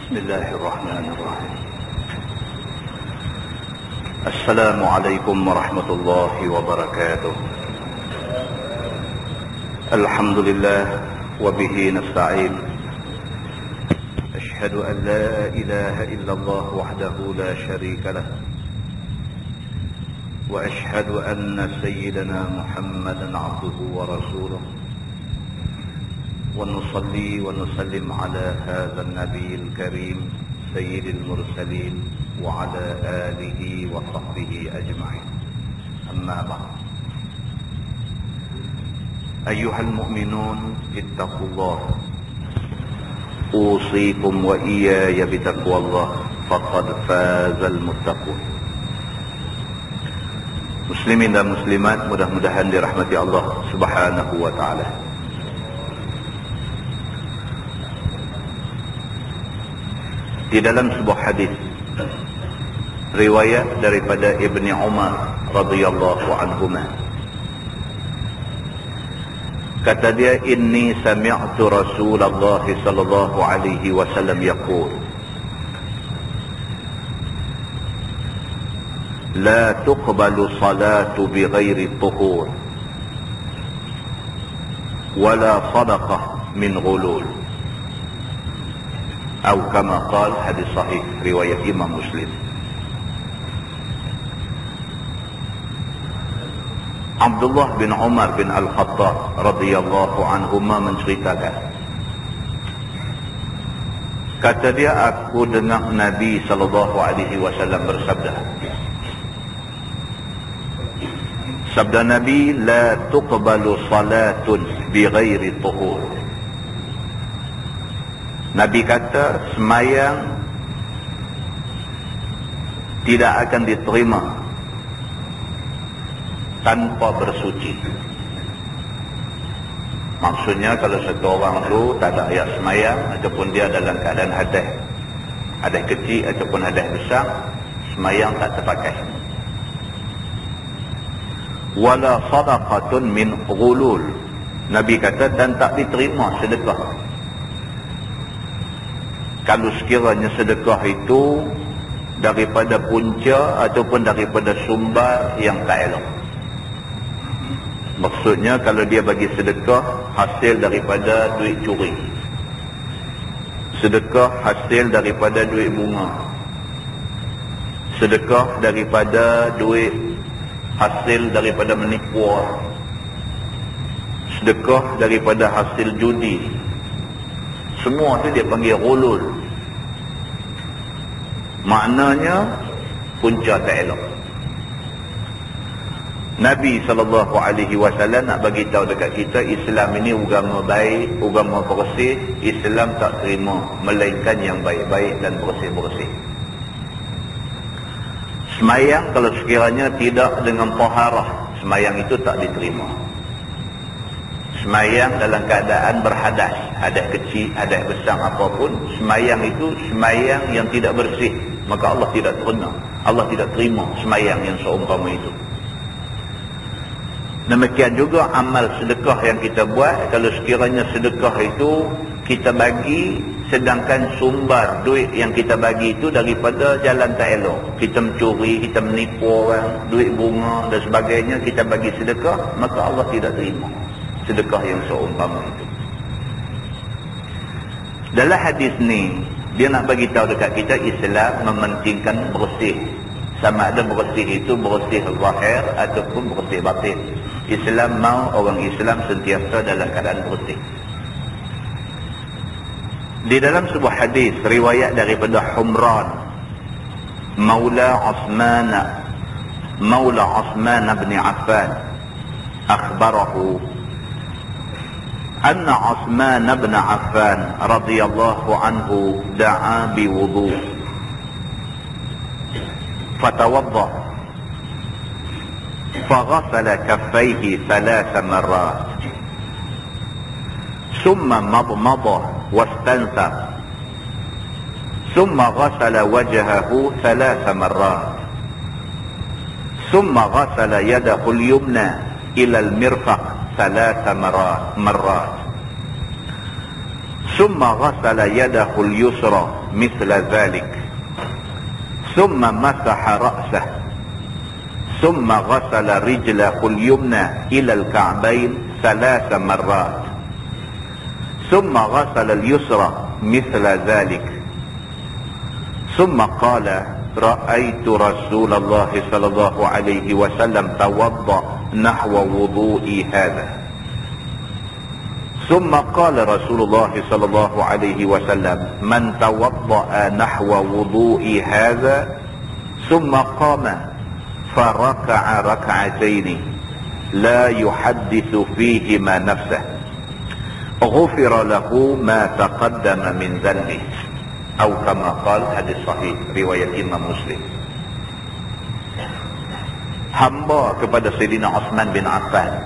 بسم الله الرحمن الرحيم. السلام عليكم ورحمة الله وبركاته. الحمد لله وبه نستعين. أشهد أن لا إله إلا الله وحده لا شريك له، وأشهد أن سيدنا محمدا عبده ورسوله، ونصلي ونسلم على هذا النبي الكريم سيد المرسلين وعلى آله وصحبه أجمعين. أما بعد، أيها المؤمنون اتقوا الله، أوصيكم وإياي بتقوى الله، فقد فاز المتقون. Muslimin dan muslimat, mudah-mudahan dirahmati Allah Subhanahu wa ta'ala. Di dalam sebuah hadis riwayat daripada Ibni Umar radhiyallahu anhuma, kata dia, inni sami'tu Rasulullah sallallahu alaihi wasallam yaqul, la tuqbalu salatu bighairi tuhur wala sadaqah min ghulul. Atau kama qal, hadis sahih riwayat Imam Muslim. Abdullah bin Umar bin Al-Khattab radhiyallahu anhuma menceritakan, kata dia, aku dengar Nabi sallallahu alaihi wasallam bersabda, sabda Nabi, la tuqbalu salatun bighairi tuhur. Nabi kata, semayang tidak akan diterima tanpa bersuci. Maksudnya kalau satu orang tu tak ada ayat semayang, ataupun dia dalam keadaan hadas kecil ataupun hadas besar, semayang tak terpakai. Wala sadaqatun min ghulul. Nabi kata, dan tak diterima sedekah. Kalau sekiranya sedekah itu daripada punca ataupun daripada sumber yang tak elok. Maksudnya kalau dia bagi sedekah hasil daripada duit curi, sedekah hasil daripada duit bunga, sedekah daripada duit hasil daripada menipu orang, sedekah daripada hasil judi, semua tu dia panggil ghulul. Maknanya punca tak elok. Nabi SAW nak bagi tahu dekat kita, Islam ini agama baik, agama bersih. Islam tak terima melainkan yang baik-baik dan bersih-bersih. Semayang kalau sekiranya tidak dengan taharah, semayang itu tak diterima. Semayang dalam keadaan berhadas, hadas kecil, hadas besar apapun, semayang itu semayang yang tidak bersih, maka Allah tidak terima. Allah tidak terima semayang yang seumpama itu. Demikian juga amal sedekah yang kita buat, kalau sekiranya sedekah itu kita bagi, sedangkan sumber duit yang kita bagi itu daripada jalan tak elok, kita mencuri, kita menipu orang, duit bunga dan sebagainya, kita bagi sedekah, maka Allah tidak terima sedekah yang seumpama itu. Dalam hadis ni, dia nak bagi tahu dekat kita, Islam mementingkan bersih. Sama ada bersih itu bersih zahir ataupun bersih batin. Islam mau orang Islam sentiasa dalam keadaan bersih. Di dalam sebuah hadis riwayat daripada Humran Maula Uthman bin Affan, akhbarahu anna Uthman bin Affan radhiyallahu anhu da'a biwudu fatawadda faghasala kaffayhi 3 marrat thumma madmada wastansar thumma ghasala wajhahu 3 marrat thumma ghasala yadahu al-yumna ila al-mirfaq 3 marrat Summa ghasala yadahu al-yusra mithla dhalik. Summa masaha ra'sah. Summa ghasala rijlahu al-yumna ila al-ka'bayn 3 marrat. Summa ghasala al-yusra mithla dhalik. Summa qala رأيت رسول الله صلى الله عليه وسلم توضأ نحو وضوئي هذا. ثم قال رسول الله صلى الله عليه وسلم من توضأ نحو وضوئي هذا ثم قام فركع ركعتين لا يحدث فيهما نفسه غفر له ما تقدم من ذنبه. Atau kama qala, hadis sahih riwayat Imam Muslim. Hamba kepada Sayyidina Uthman bin Affan,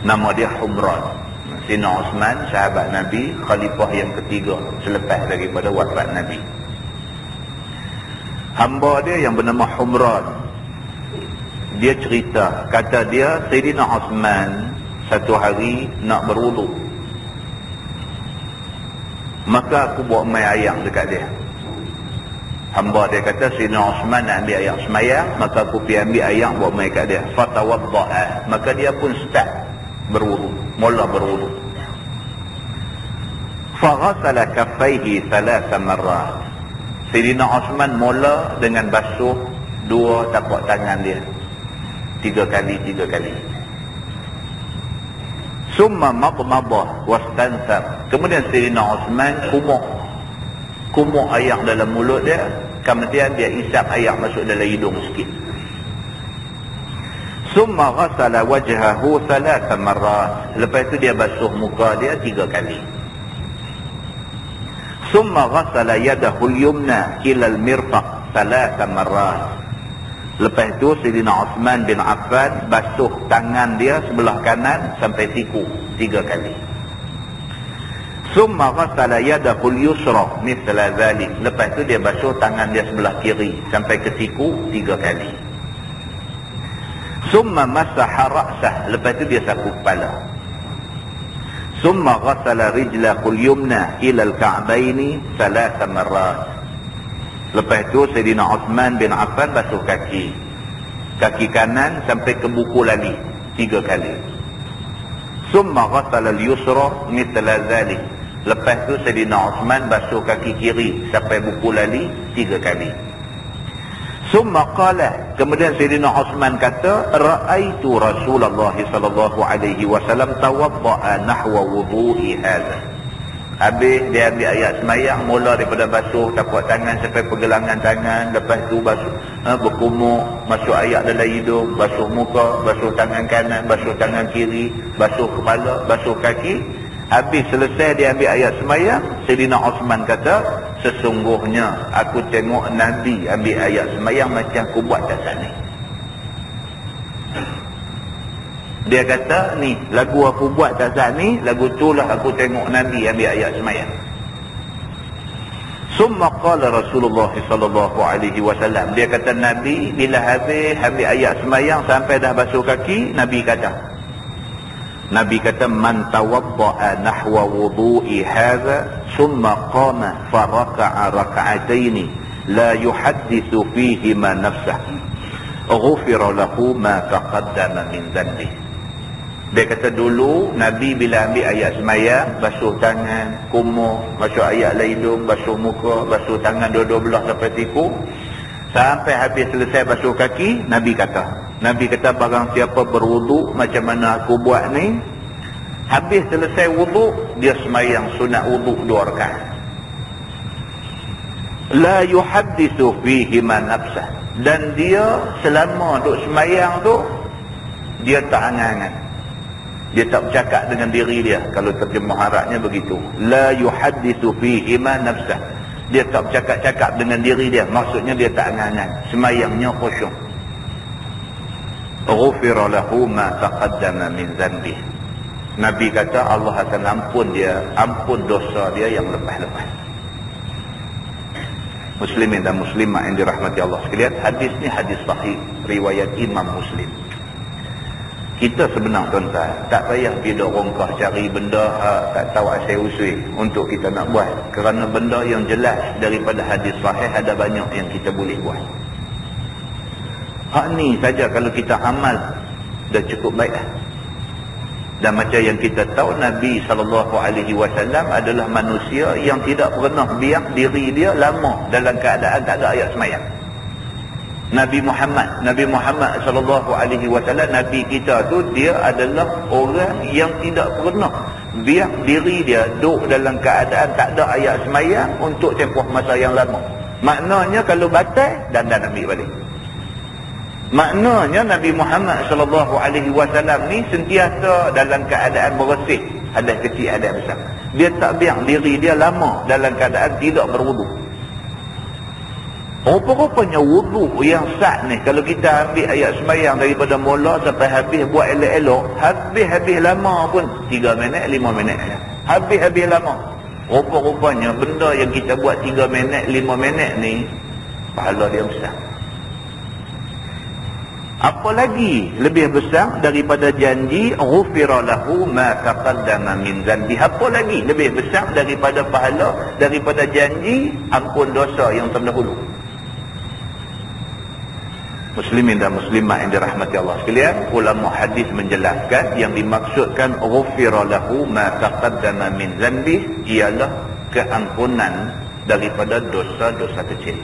nama dia Humran. Sayyidina Uthman sahabat Nabi, khalifah yang ketiga selepas daripada wafat Nabi. Hamba dia yang bernama Humran, dia cerita, kata dia, Sayyidina Uthman satu hari nak berwuduk, maka aku buat mai ayam dekat dia. Hamba dia kata, Sayyidina Uthman nak ambil ayam semayang, maka aku pergi ambil ayam buat mai kat dia. Fatawadda'a, maka dia pun start berwuduk, mula berwuduk. Faghasala kaffaihi 3 marrat. Sayyidina Uthman mula dengan basuh 2 tapak tangan dia 3 kali. Summa madmadah wastansar. Kemudian Sayyidina Uthman kumuk air dalam mulut dia, kemudian dia isap air masuk dalam hidung sikit. Summa ghasala wajhahu 3 marrat. Lepas itu dia basuh muka dia 3 kali. Summa ghasala yadahu al-yumna ila al-mirfaq 3 marrat. Lepas itu Sayyidina Uthman bin Affan basuh tangan dia sebelah kanan sampai siku 3 kali. Summa ghasala yadahu al-yusra mithla dhalik. Lepas itu dia basuh tangan dia sebelah kiri sampai ke siku 3 kali. Summa masaha ra'sah. Lepas itu dia sapu kepala. Summa ghasala rijlahu al-yumna ila al-ka'baini 3 marrat. Lepas itu Sayyidina Uthman bin Affan basuh kaki kanan sampai ke buku lali 3 kali. Summa ghasala al-yusra mithla dhalik. Lepas itu Sayyidina Uthman basuh kaki kiri sampai buku lali 3 kali. Summa qala, kemudian Sayyidina Uthman kata, ra'aitu Rasulullah sallallahu alaihi wasallam tawadda'a nahwa wudu'i hadha. Habis dia ambil ayat semayang, mula daripada basuh tapak tangan sampai pergelangan tangan. Lepas tu basuh berkumuk, masuk ayat dalam hidung, basuh muka, basuh tangan kanan, basuh tangan kiri, basuh kepala, basuh kaki. Habis selesai dia ambil ayat semayang, Sayyidina Uthman kata, sesungguhnya aku tengok Nabi ambil ayat semayang macam aku buat kat sana. Dia kata, ni lagu aku buat tak saat ni, lagu tu lah aku tengok Nabi ambil ayat semayang. Summa qala Rasulullah sallallahu alaihi wasallam. Dia kata Nabi bila habis ambil ayat semayang sampai dah basuh kaki, Nabi kata man tawadda'a nahwa wudu'i hadha summa qama faraka'a raka'ataini la yuhaddithu fihi ma nafsah ghufira lahu ma taqaddama min dhanbihi. Dia kata dulu Nabi bila ambil ayat semayang, basuh tangan, kumur, masuk ayat hidung, basuh muka, basuh tangan dua-dua belah sampai siku. Sampai habis selesai basuh kaki, Nabi kata barang siapa berwuduk macam mana aku buat ni, habis selesai wuduk, dia semayang sunat wuduk 2 rakaat. La yuhaddithu fihi ma nafsah. Dan dia selama duk semayang tu, dia tak angan-angan. Dia tak bercakap dengan diri dia. Kalau terjemah Arabnya begitu. La yuhaddithu fihi ma nafsah. Dia tak bercakap-cakap dengan diri dia. Maksudnya dia tak angan-angan. Semayangnya khusyuk. Ghufira lahu ma taqaddama min dhanbih. Nabi kata Allah akan ampun dosa dia yang lepas-lepas. Muslimin dan muslimah yang dirahmati Allah sekalian, hadis ni hadis sahih riwayat Imam Muslim. Kita sebenar tuan-tuan, tak payah pergi dok rongkah cari benda tak tahu asal usul untuk kita nak buat. Kerana benda yang jelas daripada hadis sahih ada banyak yang kita boleh buat. Hak ni saja kalau kita amal dah cukup baik dah. Dan macam yang kita tahu, Nabi SAW adalah manusia yang tidak pernah biar diri dia lama dalam keadaan tak ada ayat semayang. Nabi Muhammad SAW, Nabi kita tu, dia adalah orang yang tidak pernah biar diri dia duduk dalam keadaan tak ada ayat semayang untuk tempoh masa yang lama. Maknanya kalau batal, dandan ambil balik. Maknanya Nabi Muhammad SAW ni sentiasa dalam keadaan bersih, hadas kecil, hadas besar. Dia tak biar diri dia lama dalam keadaan tidak berwudu. Rupa-rupanya wudu yang sah ni, kalau kita ambil ayat sembahyang daripada mula sampai habis buat elok-elok, habis-habis lama pun 3 minit, 5 minit. Habis-habis lama. Rupa-rupanya benda yang kita buat 3 minit, 5 minit ni, pahala dia besar. Apa lagi lebih besar daripada janji ghufira lahu ma taqaddama min dhanbi? Apa lagi lebih besar daripada pahala, daripada janji ampun dosa yang terdahulu? Muslimin dan muslimat yang dirahmati Allah sekalian, ulama hadis menjelaskan yang dimaksudkan ghufira lahu ma taqaddama min dhanbi ialah keampunan daripada dosa-dosa kecil.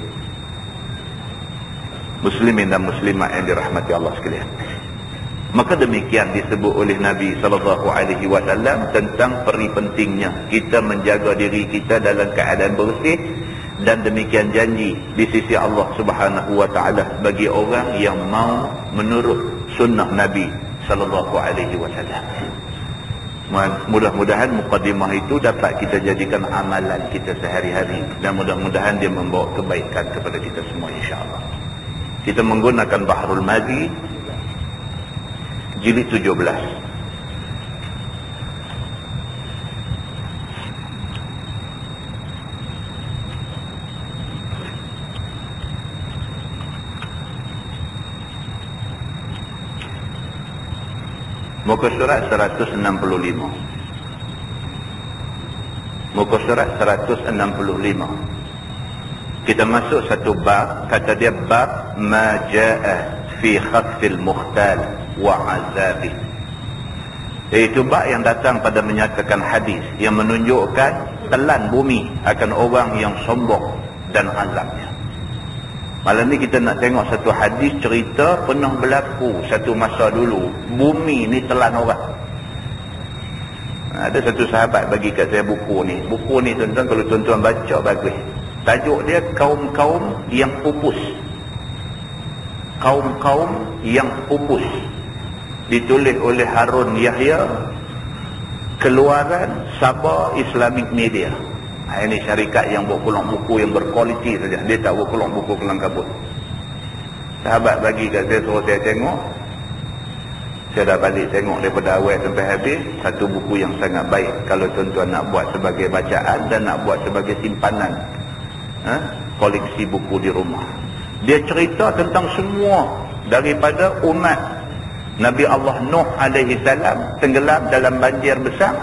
Muslimin dan muslimat yang dirahmati Allah sekalian, maka demikian disebut oleh Nabi SAW tentang peri pentingnya kita menjaga diri kita dalam keadaan bersih, dan demikian janji di sisi Allah Subhanahu wa taala bagi orang yang mau menurut sunnah Nabi SAW. Mudah-mudahan mukadimah itu dapat kita jadikan amalan kita sehari-hari, dan mudah-mudahan dia membawa kebaikan kepada kita semua, insya-Allah. Kita menggunakan Bahrul Madi jilid 17. Muka surat 165. Muka surat 165. Kita masuk satu bab, kata dia bab ma jaa fi khafil mukhtal wa azabih. Iaitu bab yang datang pada menyatakan hadis yang menunjukkan telan bumi akan orang yang sombong dan azabnya. Malam ni kita nak tengok satu hadis cerita pernah berlaku satu masa dulu, bumi ni telan orang. Ada satu sahabat bagi kat saya buku ni. Buku ni tuan-tuan, kalau tuan-tuan baca bagus. Tajuk dia kaum-kaum yang pupus. Kaum-kaum yang pupus. Ditulis oleh Harun Yahya, keluaran Sabah Islamic Media. Ini syarikat yang buat keluar buku yang berkualiti saja. Dia tak buat keluar buku kelang kabut. Sahabat bagi kat saya, suruh saya tengok. Saya dah balik tengok daripada awal sampai habis. Satu buku yang sangat baik kalau tuan-tuan nak buat sebagai bacaan dan nak buat sebagai simpanan koleksi buku di rumah. Dia cerita tentang semua daripada umat Nabi Allah Nuh alaihi salam tenggelam dalam banjir besar,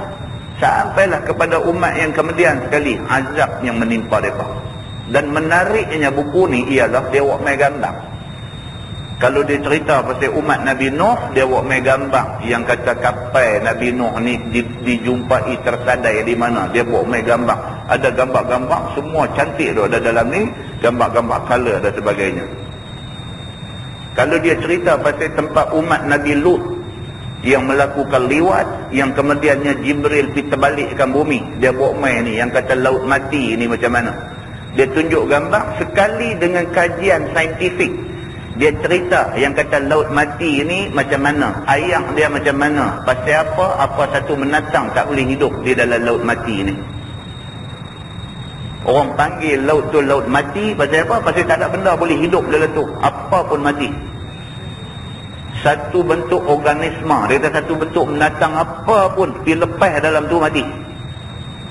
sampailah kepada umat yang kemudian sekali azab yang menimpa mereka. Dan menariknya buku ni ialah dia buat main gambar. Kalau dia cerita pasal umat Nabi Nuh, dia buat main gambar yang kata kapal Nabi Nuh ni dijumpai tersadai di mana. Dia buat main gambar. Ada gambar-gambar semua cantik tu ada dalam ni, gambar-gambar color dan sebagainya. Kalau dia cerita pasal tempat umat Nabi Lut yang melakukan liwat, yang kemudiannya Jibril pergi terbalikkan bumi, dia buat main ni yang kata laut mati ni macam mana. Dia tunjuk gambar sekali dengan kajian saintifik. Dia cerita yang kata laut mati ni macam mana, air dia macam mana, pasal apa satu menatang tak boleh hidup di dalam laut mati ni. Orang panggil laut tu laut mati pasal apa? Pasal tak ada benda boleh hidup dalam tu, apa pun mati. Satu bentuk organisme, dia kata satu bentuk menatang apa pun dilepas dalam tu mati.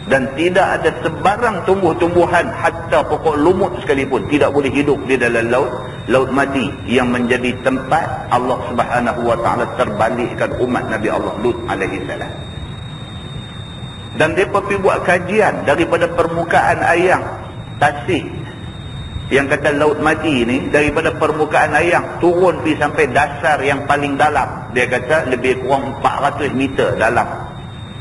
Dan tidak ada sebarang tumbuh-tumbuhan, hatta pokok lumut sekalipun tidak boleh hidup di dalam laut Laut Mati yang menjadi tempat Allah Subhanahu wa taala terbalikkan umat Nabi Allah Lut alaihi salam. Dan mereka pergi buat kajian daripada permukaan air tasik yang kata Laut Mati ni, daripada permukaan air turun pergi sampai dasar yang paling dalam. Dia kata lebih kurang 400 meter dalam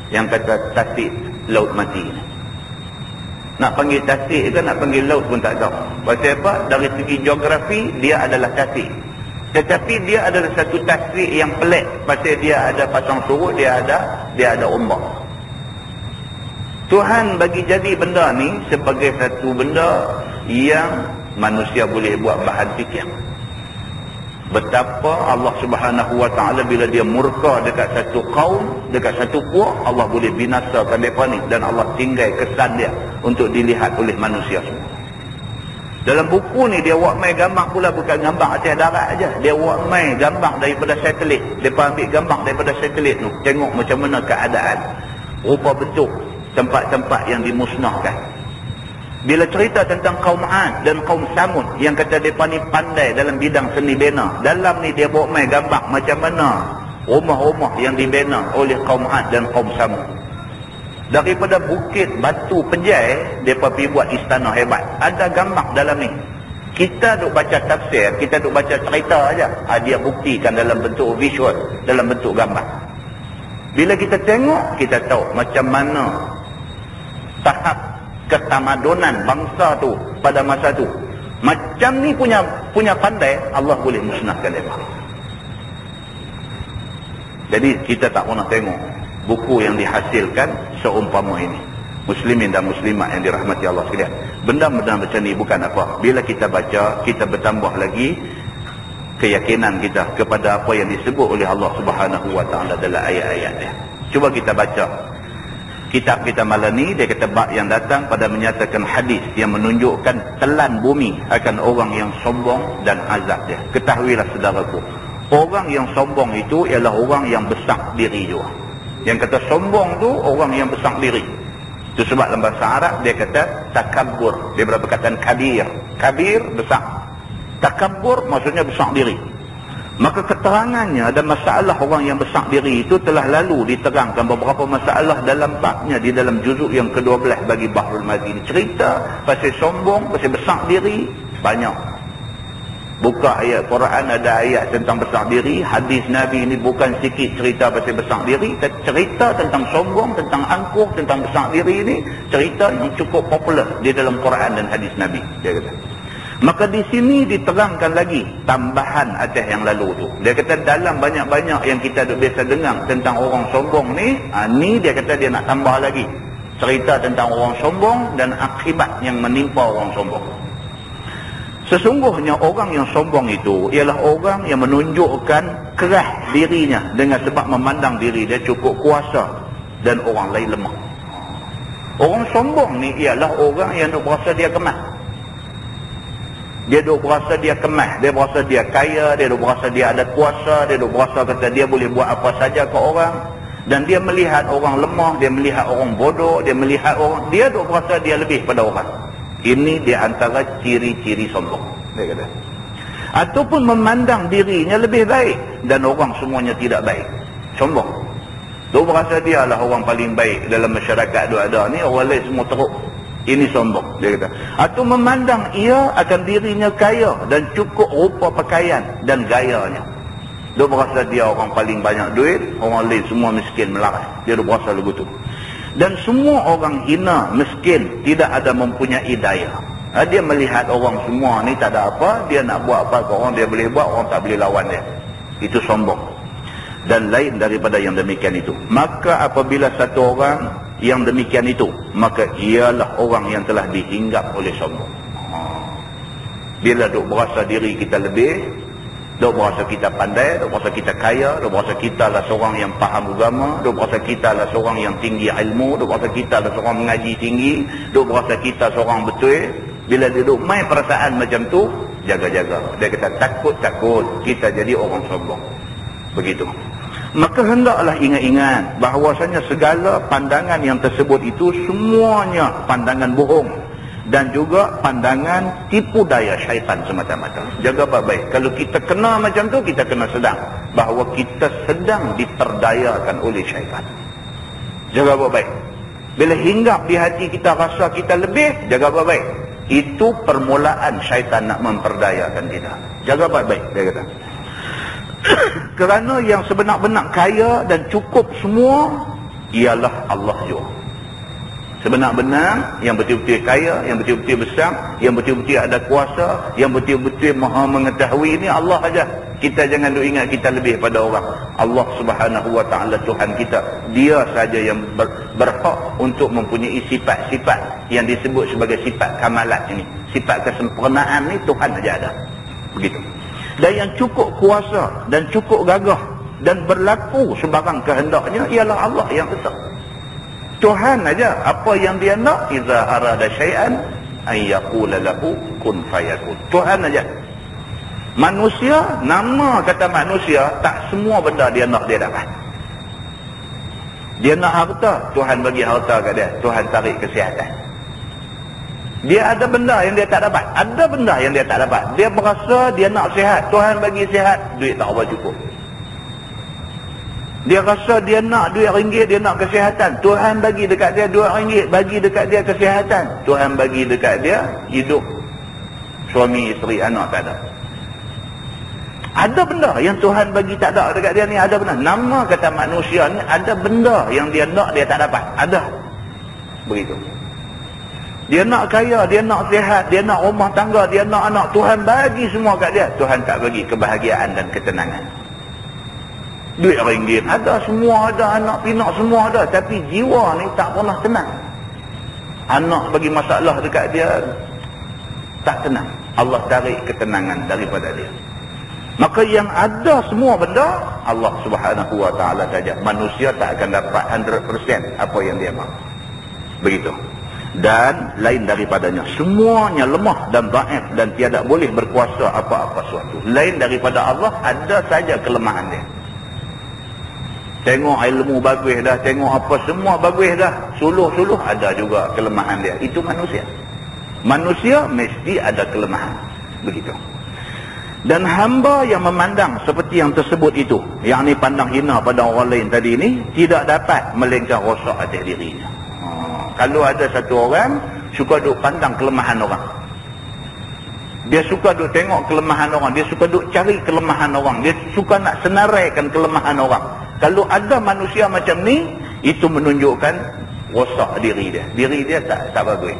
yang kata tasik Laut Mati ni. Nak panggil tasik ke nak panggil laut pun tak tahu. Pasal apa? Dari segi geografi dia adalah tasik. Tetapi dia adalah satu tasik yang pelik. Pasal dia ada pasang surut, dia ada ombak. Tuhan bagi jadi benda ni sebagai satu benda yang manusia boleh buat bahan fikir. Betapa Allah Subhanahu wa taala bila dia murka dekat satu kaum, dekat satu puak, Allah boleh binasakan mereka ni dan Allah tinggal kesan dia untuk dilihat oleh manusia semua. Dalam buku ni dia buat main gambar pula, bukan gambar atas darat aja. Dia buat main gambar daripada satelit. Depa ambil gambar daripada satelit tu, tengok macam mana keadaan, rupa bentuk tempat-tempat yang dimusnahkan. Bila cerita tentang kaum Ad dan kaum Samud yang kata mereka ni pandai dalam bidang seni bina, dalam ni dia bawa main gambar macam mana rumah-rumah yang dibina oleh kaum Ad dan kaum Samud. Daripada bukit batu pejai, mereka pergi buat istana hebat. Ada gambar dalam ni. Kita duk baca tafsir, kita duk baca cerita aja. Dia buktikan dalam bentuk visual, dalam bentuk gambar. Bila kita tengok, kita tahu macam mana tahap ketamadunan bangsa tu pada masa tu. Macam ni punya pandai, Allah boleh musnahkan mereka. Jadi kita tak pernah tengok buku yang dihasilkan seumpama ini. Muslimin dan muslimat yang dirahmati Allah sekalian, benda-benda macam ni bukan apa. Bila kita baca, kita bertambah lagi keyakinan kita kepada apa yang disebut oleh Allah Subhanahu wa taala dalam ayat-ayat dia. Cuba kita baca kitab kita malam ni. Dia kata bab yang datang pada menyatakan hadis yang menunjukkan telan bumi akan orang yang sombong dan azab dia. Ketahuilah saudaraku, orang yang sombong itu ialah orang yang besar diri juga. Yang kata sombong tu orang yang besar diri. Itu sebab dalam bahasa Arab dia kata takabbur. Dia berperkataan kabir. Kabir besar. Takabbur maksudnya besar diri. Maka keterangannya ada masalah orang yang besar diri itu telah lalu diterangkan beberapa masalah dalam babnya di dalam juzuk yang ke-12 bagi Bahrul Mazin. Cerita pasal sombong, pasal besar diri banyak. Buka ayat Quran ada ayat tentang besar diri. Hadis Nabi ini bukan sikit cerita pasal besar diri. Cerita tentang sombong, tentang angkuh, tentang besar diri ini cerita yang cukup popular di dalam Quran dan hadis Nabi. Dia kata. Maka di sini diterangkan lagi tambahan atas yang lalu tu. Dia kata dalam banyak-banyak yang kita biasa dengar tentang orang sombong ni, ni dia kata dia nak tambah lagi cerita tentang orang sombong dan akibat yang menimpa orang sombong. Sesungguhnya orang yang sombong itu ialah orang yang menunjukkan keras dirinya dengan sebab memandang diri dia cukup kuasa dan orang lain lemah. Orang sombong ni ialah orang yang berasa dia kemas. Dia duk berasa dia kemas, dia berasa dia kaya, dia duk berasa dia ada kuasa, dia duk berasa kata dia boleh buat apa saja ke orang. Dan dia melihat orang lemah, dia melihat orang bodoh, dia melihat orang, dia duk berasa dia lebih pada orang. Ini di antara ciri-ciri sombong, dia kata. Ataupun memandang dirinya lebih baik dan orang semuanya tidak baik. Sombong. Duk berasa dia lah orang paling baik dalam masyarakat duk ada ni, orang lain semua teruk. Ini sombong, dia kata. Atau memandang ia akan dirinya kaya dan cukup rupa pakaian dan gayanya. Dia berasa dia orang paling banyak duit, orang lain semua miskin melarat. Dia berasa begitu. Dan semua orang hina, miskin, tidak ada mempunyai daya. Dia melihat orang semua ni tak ada apa, dia nak buat apa ke orang dia boleh buat, orang tak boleh lawan dia. Itu sombong. Dan lain daripada yang demikian itu. Maka apabila satu orang yang demikian itu, maka ialah orang yang telah dihinggap oleh sombong. Bila duk berasa diri kita lebih, duk berasa kita pandai, duk berasa kita kaya, duk berasa kita lah seorang yang faham agama, duk berasa kita lah seorang yang tinggi ilmu, duk berasa kita lah seorang mengaji tinggi, duk berasa kita seorang betul. Bila dia duk main perasaan macam tu, jaga-jaga. Dia kata takut-takut kita jadi orang sombong. Begitu. Maka hendaklah ingat-ingat bahawasanya segala pandangan yang tersebut itu semuanya pandangan bohong dan juga pandangan tipu daya syaitan semata-mata. Jaga baik-baik. Kalau kita kena macam tu, kita kena sedang bahawa kita sedang diperdayakan oleh syaitan. Jaga baik-baik. Bila hinggap di hati kita rasa kita lebih, jaga baik-baik. Itu permulaan syaitan nak memperdayakan kita. Jaga baik-baik, dia kata. Kerana yang sebenar-benar kaya dan cukup semua ialah Allah juga. Sebenar-benar yang betul-betul kaya, yang betul-betul besar, yang betul-betul ada kuasa, yang betul-betul maha mengetahui, ini Allah saja. Kita jangan duk ingat kita lebih pada orang. Allah Subhanahu wa ta'ala Tuhan kita, dia saja yang berhak untuk mempunyai sifat-sifat yang disebut sebagai sifat kamalat ini. Sifat kesempurnaan ni Tuhan saja ada. Begitu. Dan yang cukup kuasa dan cukup gagah dan berlaku sebarang kehendaknya ialah Allah yang besar. Tuhan aja, apa yang dia nak, iza arada syai'an ay yaqula lahu kun fayakun. Tuhan aja. Manusia, nama kata manusia, tak semua benda dia nak dia dapat. Dia nak harta, Tuhan bagi harta kat dia, Tuhan tarik kesihatan. Dia ada benda yang dia tak dapat, ada benda yang dia tak dapat. Dia berasa dia nak sihat, Tuhan bagi sihat, duit tak apa cukup. Dia rasa dia nak duit ringgit, dia nak kesihatan, Tuhan bagi dekat dia duit ringgit, bagi dekat dia kesihatan, Tuhan bagi dekat dia hidup suami, isteri, anak tak ada. Ada benda yang Tuhan bagi tak ada dekat dia ni, ada benda. Nama kata manusia ni, ada benda yang dia nak dia tak dapat, ada. Begitu. Dia nak kaya, dia nak sihat, dia nak rumah tangga, dia nak anak, Tuhan bagi semua kat dia, Tuhan tak bagi kebahagiaan dan ketenangan. Duit ringgit ada, semua ada, anak pinak semua ada, tapi jiwa ni tak pernah tenang. Anak bagi masalah dekat dia, tak tenang. Allah tarik ketenangan daripada dia. Maka yang ada semua benda, Allah Subhanahu wa ta'ala saja. Manusia tak akan dapat 100% apa yang dia mahu. Begitu. Dan lain daripadanya, semuanya lemah dan dhaif dan tiada boleh berkuasa apa-apa suatu. Lain daripada Allah, ada saja kelemahan dia. Tengok ilmu bagus dah, tengok apa semua bagus dah, suluh-suluh ada juga kelemahan dia. Itu manusia. Manusia mesti ada kelemahan. Begitu. Dan hamba yang memandang seperti yang tersebut itu, yang ni pandang hina pada orang lain tadi ni, tidak dapat melainkan rosak atas dirinya. Kalau ada satu orang suka duk pandang kelemahan orang, dia suka duk tengok kelemahan orang, dia suka duk cari kelemahan orang, dia suka nak senaraikan kelemahan orang. Kalau ada manusia macam ni, itu menunjukkan rosak diri dia. Diri dia tak bagus.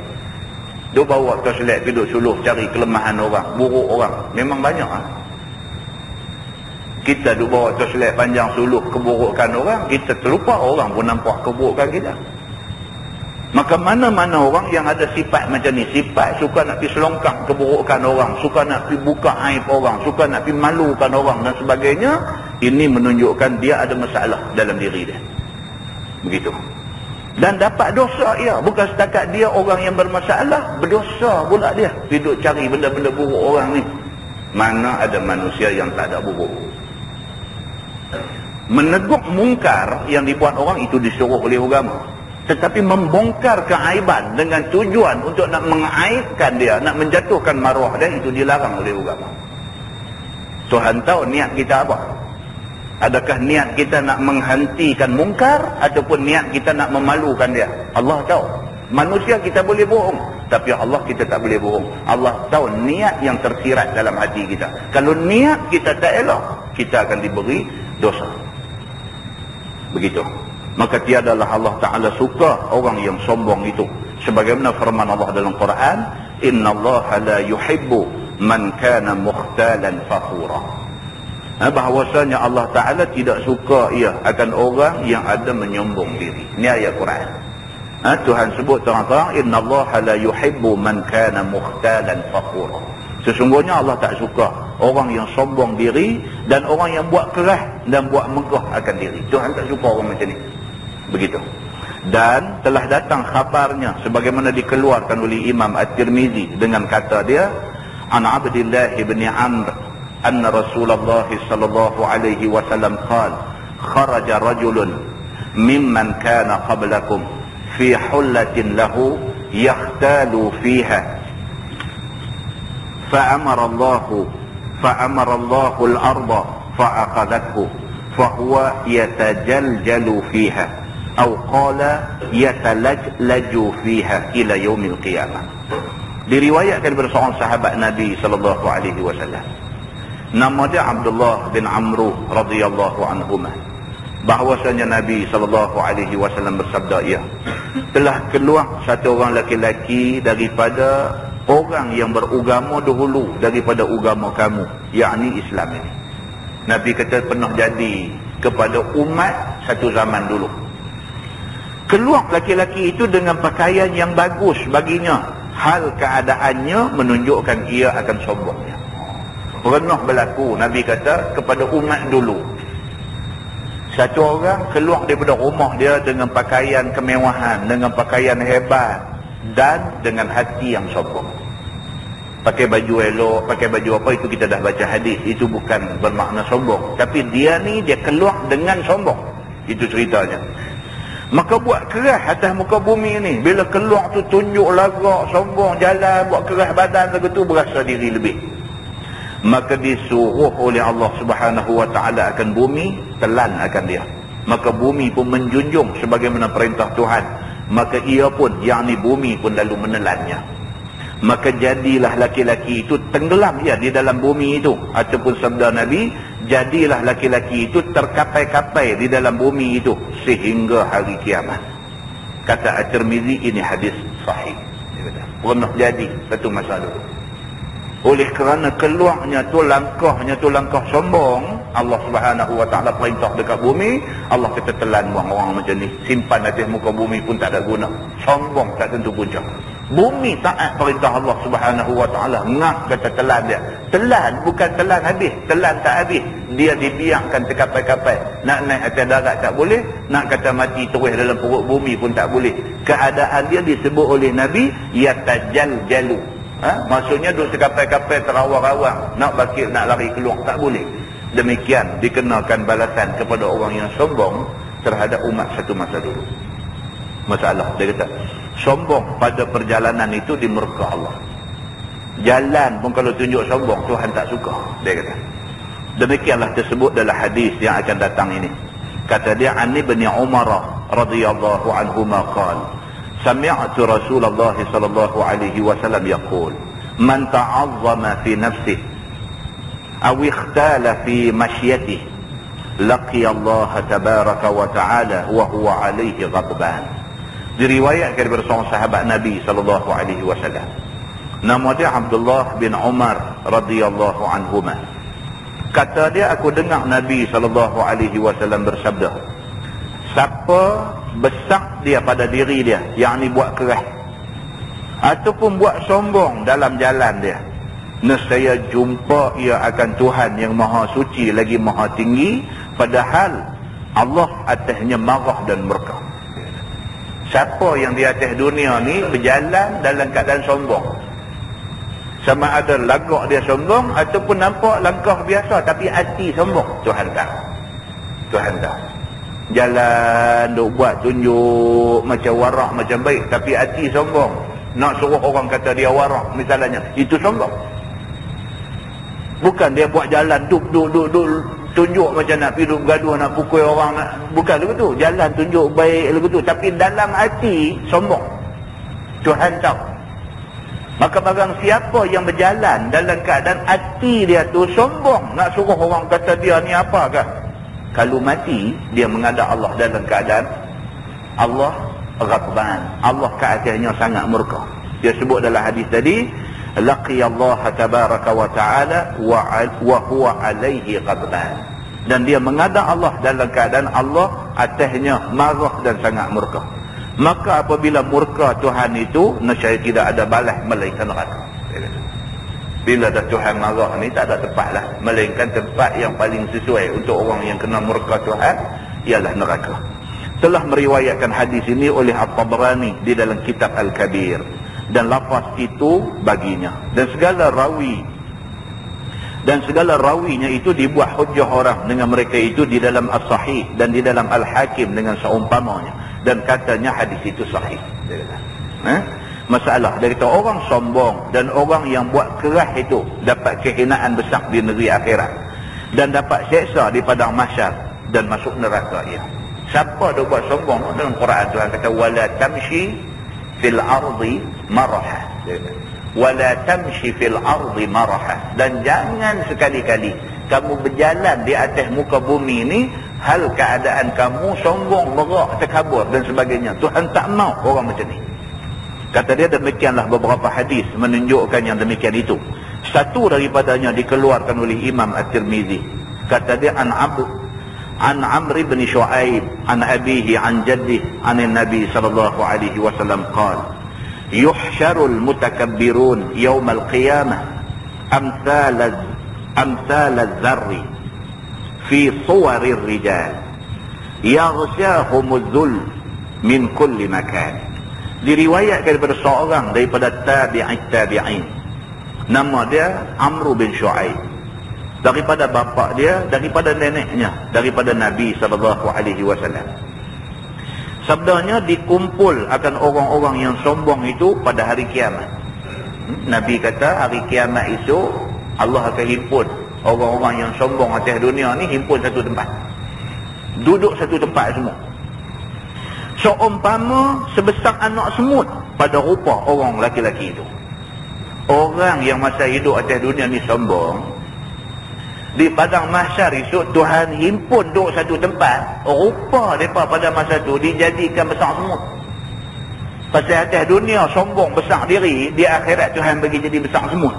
Dia bawa torchlight pergi duduk suluh cari kelemahan orang, buruk orang. Memang banyak. Kita duduk bawa torchlight panjang suluh keburukan orang, kita terlupa orang pun nampak keburukan kita. Maka mana-mana orang yang ada sifat macam ni, sifat suka nak pergi selongkang keburukan orang, suka nak pergi buka aib orang, suka nak pergi malukan orang dan sebagainya, ini menunjukkan dia ada masalah dalam diri dia. Begitu. Dan dapat dosa ia, bukan setakat dia orang yang bermasalah, berdosa pula dia hidup cari benda-benda buruk orang ni. Mana ada manusia yang tak ada buruk. Menegur mungkar yang dibuat orang itu disuruh oleh agama, tetapi membongkar keaiban dengan tujuan untuk nak mengaibkan dia, nak menjatuhkan maruah dia, itu dilarang oleh agama. Tuhan tahu niat kita apa. Adakah niat kita nak menghentikan mungkar ataupun niat kita nak memalukan dia? Allah tahu. Manusia kita boleh bohong, tapi Allah kita tak boleh bohong. Allah tahu niat yang tersirat dalam hati kita. Kalau niat kita tak elok, kita akan diberi dosa. Begitu. Maka tiadalah Allah Ta'ala suka orang yang sombong itu. Sebagaimana firman Allah dalam Quran, innallaha la yuhibbu man kana mukhtalan fakhura. Bahawasanya Allah Ta'ala tidak suka ia akan orang yang ada menyombong diri. Ini ayat Quran. Tuhan sebut terang-terang, innallaha la yuhibbu man kana mukhtalan fakhura. Sesungguhnya Allah tak suka orang yang sombong diri dan orang yang buat keras dan buat megah akan diri. Tuhan tak suka orang macam ni. Begitu. Dan telah datang khabarnya sebagaimana dikeluarkan oleh Imam At-Tirmizi dengan kata dia, an Abdillah ibn Amr anna Rasulullah sallallahu alaihi wasallam qala kharaja rajulun mimman kana qablakum fi hullatin lahu yakhtalu fiha fa'amara Allahu al-arda fa'aqadathu fahuwa yatajaljalu fiha atau qala yatalajlaju fiha ila yaumil qiyamah. Diriwayatkan dari seorang sahabat Nabi sallallahu alaihi wasallam, nama dia Abdullah bin Amr radhiyallahu anhuma, bahwasanya Nabi sallallahu alaihi wasallam bersabda, ya, telah keluar satu orang laki-laki daripada orang yang beragama dahulu daripada agama kamu, yakni Islam ini. Nabi kata pernah jadi kepada umat satu zaman dulu. Keluar laki-laki itu dengan pakaian yang bagus baginya. Hal keadaannya menunjukkan ia akan sombongnya. Pernah berlaku, Nabi kata, kepada umat dulu. Satu orang keluar daripada rumah dia dengan pakaian kemewahan, dengan pakaian hebat, dan dengan hati yang sombong. Pakai baju elok, pakai baju apa, itu kita dah baca hadis. Itu bukan bermakna sombong. Tapi dia ni, dia keluar dengan sombong. Itu ceritanya. Maka buat kerah atas muka bumi ni. Bila keluar tu tunjuk lagak, sombong, jalan, buat kerah badan begitu, berasa diri lebih. Maka disuruh oleh Allah Subhanahu wa ta'ala akan bumi, telan akan dia. Maka bumi pun menjunjung sebagaimana perintah Tuhan. Maka ia pun, yakni bumi pun lalu menelannya. Maka jadilah laki-laki itu tenggelam ya di dalam bumi itu. Ataupun sabda Nabi, jadilah laki-laki itu terkapai-kapai di dalam bumi itu sehingga hari kiamat. Kata At-Tirmizi, ini hadis sahih. Pernah jadi satu masa dulu. Oleh kerana keluarnya tu langkah sombong, Allah Subhanahu wa ta'ala perintah dekat bumi, Allah kata telan buang orang macam ni. Simpan atas muka bumi pun tak ada guna. Sombong tak tentu punca. Bumi taat perintah Allah Subhanahu wa ta'ala, ngak kata telan dia. Telan bukan telan habis, telan tak habis. Dia dibiarkan terkapai-kapai. Nak naik atas darat tak boleh, nak kata mati terus dalam perut bumi pun tak boleh. Keadaan dia disebut oleh Nabi yatajaljalu. Maksudnya duduk terkapai-kapai, terawang-awang, nak bakit, nak lari keluar tak boleh. Demikian dikenakan balasan kepada orang yang sombong terhadap umat satu masa dulu. Masalah dia kata, sombong pada perjalanan itu dimurka Allah. Jalan pun kalau tunjuk sombong, Tuhan tak suka, dia kata. Demikianlah tersebut dalam hadis yang akan datang ini. Kata dia, Ani bin Umar radhiyallahu anhuma qala, sami'tu Rasulullah sallallahu alaihi wasallam yaqul, man ta'azzama fi nafsihi aw ikhtala fi mashyatihi laqiya Allah tabaraka wa ta'ala wa huwa alaihi ghadban. Diriwayatkan dari seorang sahabat Nabi sallallahu alaihi wasallam, nama dia Abdullah bin Umar radhiyallahu anhuma. Kata dia, aku dengar Nabi sallallahu alaihi wasallam bersabda, siapa besar dia pada diri dia, yakni buat kerah ataupun buat sombong dalam jalan dia, nescaya jumpa ia akan Tuhan yang maha suci lagi maha tinggi, padahal Allah atasnya marah dan murka. Siapa yang di atas dunia ni berjalan dalam keadaan sombong, sama ada lagak dia sombong ataupun nampak langkah biasa tapi hati sombong, Tuhan tahu. Tuhan tahu. Jalan duk buat tunjuk macam warak, macam baik, tapi hati sombong. Nak suruh orang kata dia warak misalnya, itu sombong. Bukan dia buat jalan duk tunjuk macam nak pergi duk bergaduh, nak pukul orang, nak, bukan begitu. Jalan tunjuk baik begitu, tapi dalam hati sombong. Tuhan tahu. Maka barang siapa yang berjalan dalam keadaan hati dia tu sombong, nak suruh orang kata dia ni apa kan, kalau mati dia menghadap Allah dalam keadaan Allah ghadban, Allah ke atasnya sangat murka. Dia sebut dalam hadis tadi, laqiya Allah tabaraka wa ta'ala wa huwa alaihi ghadban, dan dia menghadap Allah dalam keadaan Allah atasnya marah dan sangat murka. Maka apabila murka Tuhan itu, nescaya tidak ada balas melainkan neraka. Bila dah Tuhan marah ni, tak ada tempat lah, melainkan tempat yang paling sesuai untuk orang yang kena murka Tuhan ialah neraka. Telah meriwayatkan hadis ini oleh At-Tabrani di dalam kitab Al-Kabir, dan lafaz itu baginya, dan segala rawinya itu dibuat hujjah orang dengan mereka itu di dalam As-Sahih dan di dalam Al-Hakim dengan seumpamanya, dan katanya hadis itu sahih. masalah. Dia kata orang sombong dan orang yang buat keras itu dapat kehinaan besar di negeri akhirat dan dapat seksa di padang mahsyar dan masuk neraka. Ya. Siapa dia buat sombong? Dalam Quran Tuhan kata wala tamshi fil ardi maraha. Wala tamshi fil ardi maraha. Dan jangan sekali-kali kamu berjalan di atas muka bumi ini hal keadaan kamu sombong, merak, takabur dan sebagainya. Tuhan tak mau orang macam ni. Kata dia demikianlah beberapa hadis menunjukkan yang demikian itu. Satu daripadanya dikeluarkan oleh Imam At-Tirmizi. Kata dia an Amr bin Shu'aib an abihi an jaddih an Nabi sallallahu alaihi wasallam qala yuhsyarul mutakabbirun yaumal qiyamah amsal az-zarri fi suwarir rijal yaghsyahumuz zul min kulli makan. Diriwayatkan daripada seorang daripada tabi'in. Nama dia Amr bin Shu'aib. Daripada bapa dia, daripada neneknya, daripada Nabi SAW. Sabdanya dikumpul akan orang-orang yang sombong itu pada hari kiamat. Nabi kata hari kiamat itu Allah akan himpun orang-orang yang sombong atas dunia ni, himpun satu tempat. Duduk satu tempat semua. Seumpama sebesar anak semut pada rupa orang laki-laki itu. Orang yang masa hidup atas dunia ni sombong, di padang mahsyar esok Tuhan himpun duduk satu tempat, rupa mereka pada masa tu dijadikan besar semut. Pasal atas dunia sombong besar diri, di akhirat Tuhan bagi jadi besar semut.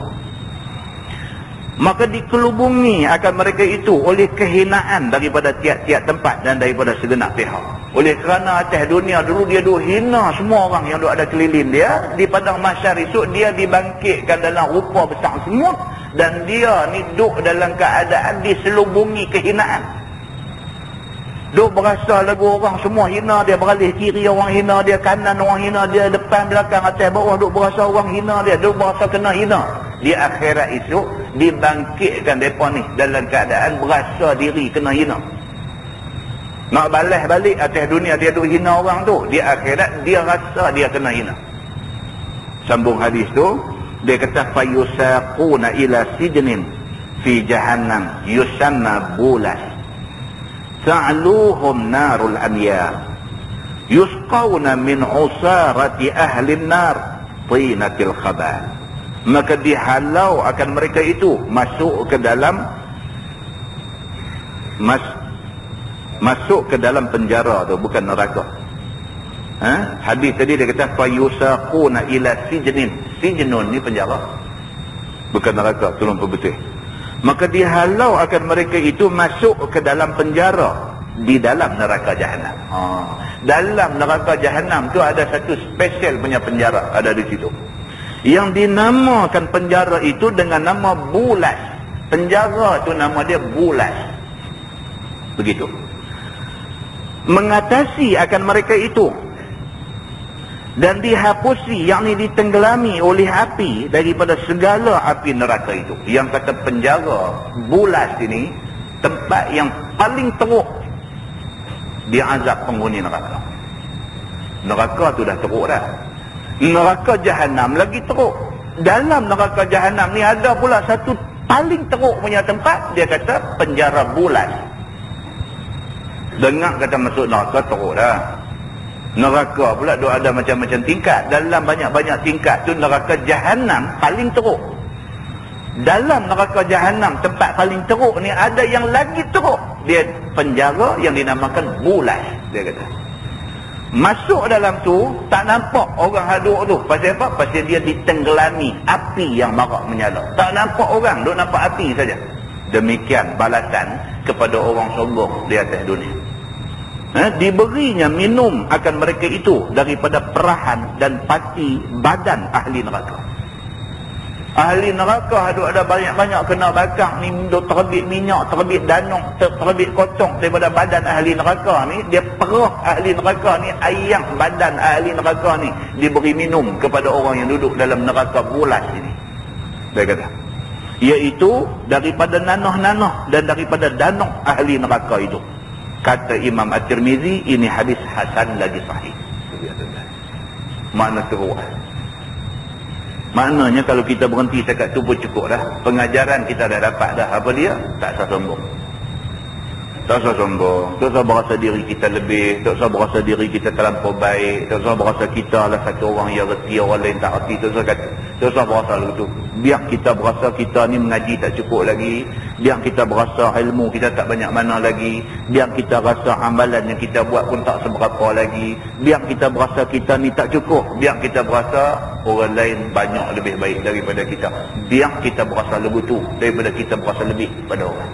Maka dikelubungi akan mereka itu oleh kehinaan daripada tiap-tiap tempat dan daripada segenap pihak. Oleh kerana atas dunia dulu dia duk hina semua orang yang duk ada keliling dia, di padang mahsyar esok dia dibangkitkan dalam rupa besar semut dan dia ni duk dalam keadaan diselubungi kehinaan. Duk berasa lagu orang semua hina dia, beralih kiri orang hina dia, kanan orang hina dia, depan belakang atas bawah duk berasa orang hina dia, duk berasa kena hina. Di akhirat esok dibangkitkan mereka ni dalam keadaan berasa diri kena hina. Nak balas balik atas dunia dia duk hina orang tu, di akhirat dia rasa dia kena hina. Sambung hadis tu, dia kata fayusaquna ila sijnin fi jahannam yusanna bulas ta'luhum narul amya yusqawna min usarati ahli nar tinatil khabal. Maka dihalau akan mereka itu masuk ke dalam masuk ke dalam penjara tu, bukan neraka. Hadis tadi dia kata fayusaquna ila sijnin. Sijnun ni penjara, bukan neraka, tolong betul. Maka dihalau akan mereka itu masuk ke dalam penjara di dalam neraka jahanam. Dalam neraka jahanam tu ada satu special punya penjara ada di situ, yang dinamakan penjara itu dengan nama Bulas. Penjara tu nama dia Bulas. Begitu. Mengatasi akan mereka itu dan dihapusi, yakni ditenggelami oleh api daripada segala api neraka itu. Yang kata penjara Bulas ini tempat yang paling teruk diazab penghuni neraka. Neraka tu dah teruk dah. Neraka jahanam lagi teruk. Dalam neraka jahanam ni ada pula satu paling teruk punya tempat, dia kata penjara Bulas. Dengar kata masuk neraka teruk dah. Neraka pula ada macam-macam tingkat. Dalam banyak-banyak tingkat tu neraka jahanam paling teruk. Dalam neraka jahanam tempat paling teruk ni ada yang lagi teruk. Dia penjara yang dinamakan Bulas, dia kata. Masuk dalam tu tak nampak orang haduk tu. Pasal apa? Pasal dia ditenggelami api yang marak menyala. Tak nampak orang, duk nampak api saja. Demikian balasan kepada orang sombong di atas dunia. Diberinya minum akan mereka itu daripada perahan dan pati badan ahli neraka. Ahli neraka ada banyak-banyak kena bakar ni, terbit minyak, terbit danuk, terbit kocong daripada badan ahli neraka ni. Dia perah ahli neraka ni, ayam badan ahli neraka ni diberi minum kepada orang yang duduk dalam neraka Bulas ini. Dia kata, iaitu daripada nanah-nanah dan daripada danuk ahli neraka itu. Kata Imam At-Tirmizi, ini hadis hasan lagi sahih. Mana teruk. Maknanya kalau kita berhenti setakat tu pun cukup dah. Pengajaran kita dah dapat dah. Apa dia? Tak usah sombong. Tak usah sombong. Tak usah berasa diri kita lebih. Tak usah berasa diri kita terlampau baik. Tak usah berasa kita lah satu orang yang reti, orang lain tak reti. Tak usah kata. Tak usah berasa begitu. Biar kita berasa kita ni mengaji tak cukup lagi. Biar kita berasa ilmu kita tak banyak mana lagi. Biar kita rasa amalan yang kita buat pun tak seberapa lagi. Biar kita berasa kita ni tak cukup. Biar kita berasa orang lain banyak lebih baik daripada kita. Biar kita berasa begitu daripada kita berasa lebih pada orang.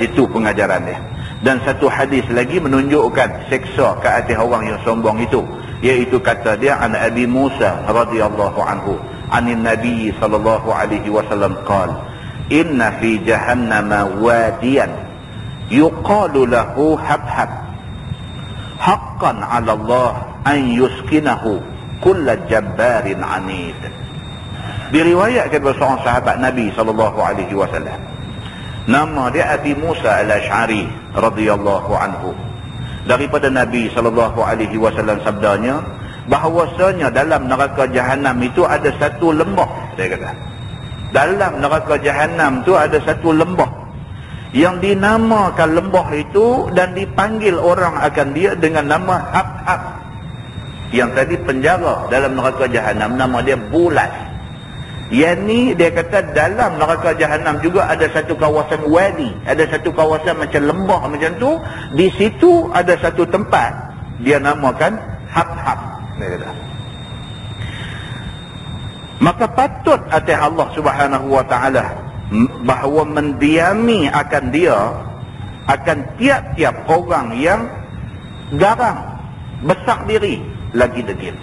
Itu pengajaran dia. Dan satu hadis lagi menunjukkan seksa ke atas orang yang sombong itu, iaitu kata dia an Abi Musa radhiyallahu anhu anin Nabi sallallahu alaihi wasallam qala inna fi jahannama wadiyan yuqalu lahu habhab haqqan 'ala Allah an yuskinahu kull jabbarin 'anid. Diriwayatkan oleh seorang sahabat Nabi sallallahu alaihi wasallam, nama dia Abi Musa al-Ash'ari radhiyallahu anhu, daripada Nabi sallallahu alaihi wasallam sabdanya bahawasanya dalam neraka jahanam itu ada satu lembah. Dia kata dalam neraka jahanam tu ada satu lembah yang dinamakan lembah itu dan dipanggil orang akan dia dengan nama Habhab. Yang tadi penjara dalam neraka jahanam nama dia Bulas. Yang ni dia kata dalam neraka jahanam juga ada satu kawasan wadi, ada satu kawasan macam lembah macam tu. Di situ ada satu tempat dia namakan Habhab. Dia kata maka patut atas Allah Subhanahu wa taala bahawa mendiami akan dia akan tiap-tiap orang yang garang, besar diri, lagi degil,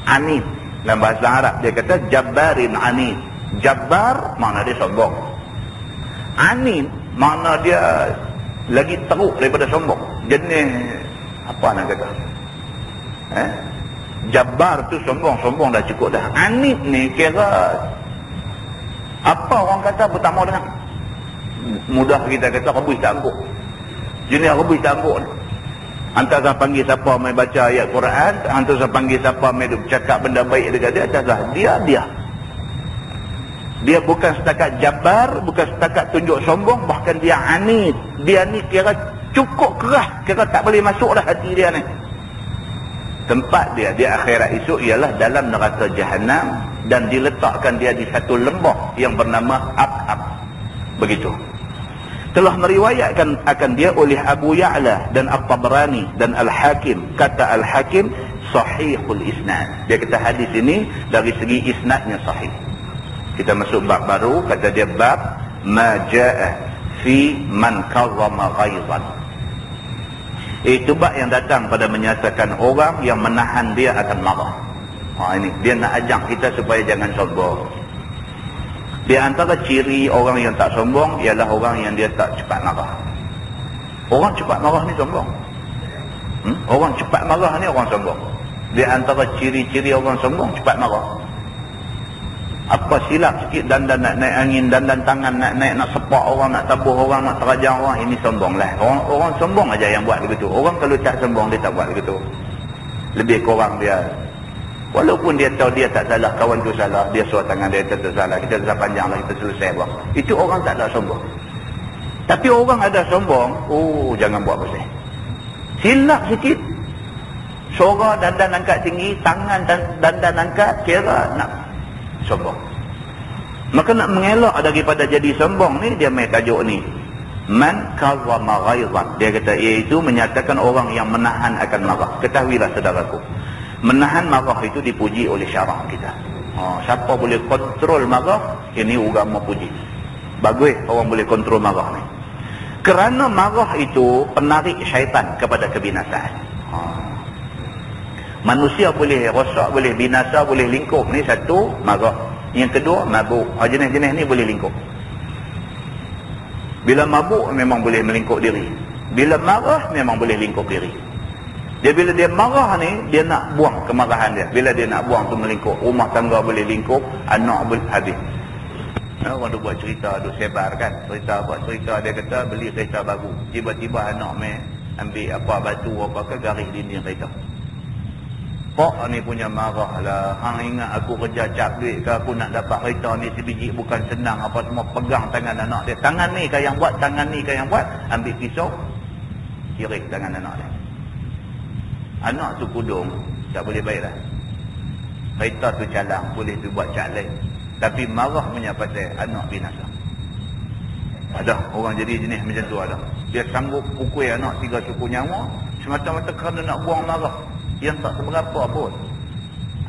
anid. Dalam bahasa Arab dia kata jabbarin anid. Jabbar makna dia sombong, anid makna dia lagi teruk daripada sombong. Jenis apa nak kata, Jabbar tu sombong dah cukup dah. Anid ni kira apa orang kata pertama dengan mudah kita kata rebus campur. Jenis rebus campur ni. Antara panggil siapa mai baca ayat Quran, antara panggil siapa mai cakap benda baik dekat dia, antara dia bukan setakat jabbar, bukan setakat tunjuk sombong, bahkan dia anid. Dia ni kira cukup keras, kira tak boleh masuk dah hati dia ni. Tempat dia di akhirat esok ialah dalam neraka jahanam dan diletakkan dia di satu lembah yang bernama Habhab. Begitu. Telah meriwayatkan akan dia oleh Abu Ya'la dan At-Tabrani dan Al-Hakim. Kata Al-Hakim sahihul isnad. Dia kata hadis ini dari segi isnadnya sahih. Kita masuk bab baru, kata dia bab ma jaa fi man karrama ghaizan. Itu bab yang datang pada menyatakan orang yang menahan dia akan marah. Ini dia nak ajak kita supaya jangan sombong. Di antara ciri orang yang tak sombong ialah orang yang dia tak cepat marah. Orang cepat marah ni sombong. Orang cepat marah ni orang sombong. Di antara ciri-ciri orang sombong cepat marah. Apa silap sikit dandan nak naik angin, dandan tangan nak naik, nak sepak orang, nak tabuh orang, nak terajang orang, ini sombong lah. Orang sombong aja yang buat begitu. Orang kalau tak sombong dia tak buat begitu. Lebih kurang dia, walaupun dia tahu dia tak salah, kawan tu salah, dia suruh tangan dia tak salah, kita dah panjang lah, kita selesai buat. Itu orang tak ada sombong. Tapi orang ada sombong, jangan buat pasal. Silap sikit, suara dandan angkat tinggi, tangan dandan angkat, kira nak sombong. Maka nak mengelak daripada jadi sombong ni, dia main tajuk ni man karrama ghaizan. Dia kata iaitu menyatakan orang yang menahan akan marah. Ketahuilah saudaraku, menahan marah itu dipuji oleh syarak kita. Siapa boleh kontrol marah, ini agama puji. Bagus orang boleh kontrol marah ni. Kerana marah itu penarik syaitan kepada kebinasaan. Manusia boleh rosak, boleh binasa, boleh lingkup. Ni satu, marah. Yang kedua, mabuk. Jenis-jenis ni boleh lingkup. Bila mabuk memang boleh melingkup diri. Bila marah memang boleh lingkup diri. Dia bila dia marah ni, dia nak buang kemarahan dia. Bila dia nak buang tu melingkup. Rumah tangga boleh lingkup, anak boleh habis. Orang tu buat cerita, tu sebar kan. Cerita dia kata beli kereta baru. Tiba-tiba anak ambil apa batu apa ke garis dinding kereta. Pak ni punya marah lah. Hang ingat aku kerja cap duit ke, aku nak dapat kereta ni sebiji bukan senang apa semua. Pegang tangan anak dia. Tangan ni kan yang buat, tangan ni kan yang buat. Ambil pisau, kirik tangan anak dia. Anak tu kudung, tak boleh baik dah. Kereta tu calang, boleh tu buat cat lain. Tapi marah punya pasal anak binasa. Ada orang jadi jenis macam tu ada. Dia sanggup pukul anak 3 cukup nyawa semata-mata kerana nak buang marah yang tak seberapa pun.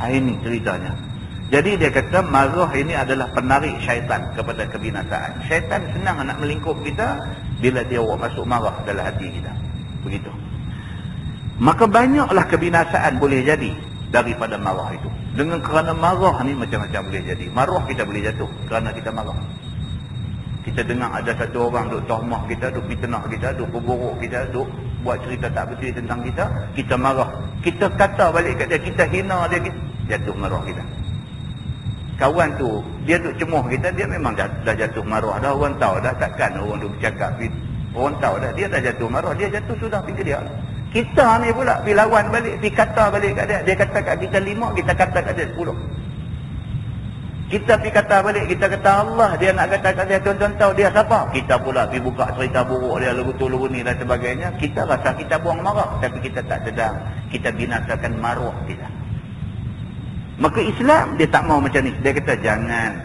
Ini ceritanya. Jadi dia kata marah ini adalah penarik syaitan kepada kebinasaan. Syaitan senang nak melingkup kita bila dia masuk marah dalam hati kita. Begitu. Maka banyaklah kebinasaan boleh jadi daripada marah itu. Dengan kerana marah ni macam-macam boleh jadi. Marah kita boleh jatuh kerana kita marah. Kita dengar ada satu orang duk tahmah kita, duk fitnah kita, duk berburuk kita, duk buat cerita tak betul tentang kita, kita marah. Kita kata balik kat dia, kita hina dia, jatuh marah kita. Kawan tu, dia duk cemuh kita, dia memang dah jatuh marah dah. Orang tahu dah, takkan orang duk bercakap. Orang tahu dah, dia dah jatuh marah, dia jatuh sudah pergi dia. Kita ni pula pergi lawan balik, pergi kata balik kat dia. Dia kata kat kita 5, kita kata kat dia 10. Kita pergi kata balik, kita kata Allah, dia nak kata kat dia, tuan-tuan tahu dia siapa? Kita pula pergi buka cerita buruk dia, lugu-lugu ni dan sebagainya. Kita rasa kita buang marah, tapi kita tak sedar. Kita binasakan maruah kita. Maka Islam, dia tak mau macam ni. Dia kata, jangan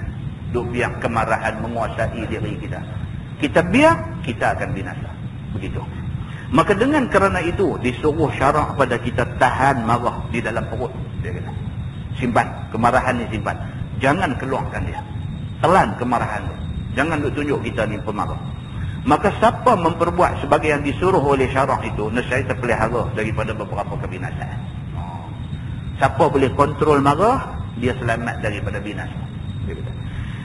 duk biar kemarahan menguasai diri kita. Kita biar, kita akan binasa. Begitu. Maka dengan kerana itu, disuruh syarak pada kita tahan marah di dalam perut. Dia kata, simpan, kemarahan ni simpan. Jangan keluarkan dia. Telan kemarahan dia. Jangan duk tunjuk kita ni pemarah. Maka siapa memperbuat sebagai yang disuruh oleh syarak itu, nescaya terpelihara daripada beberapa kebinasaan. Siapa boleh kontrol marah, dia selamat daripada binasa.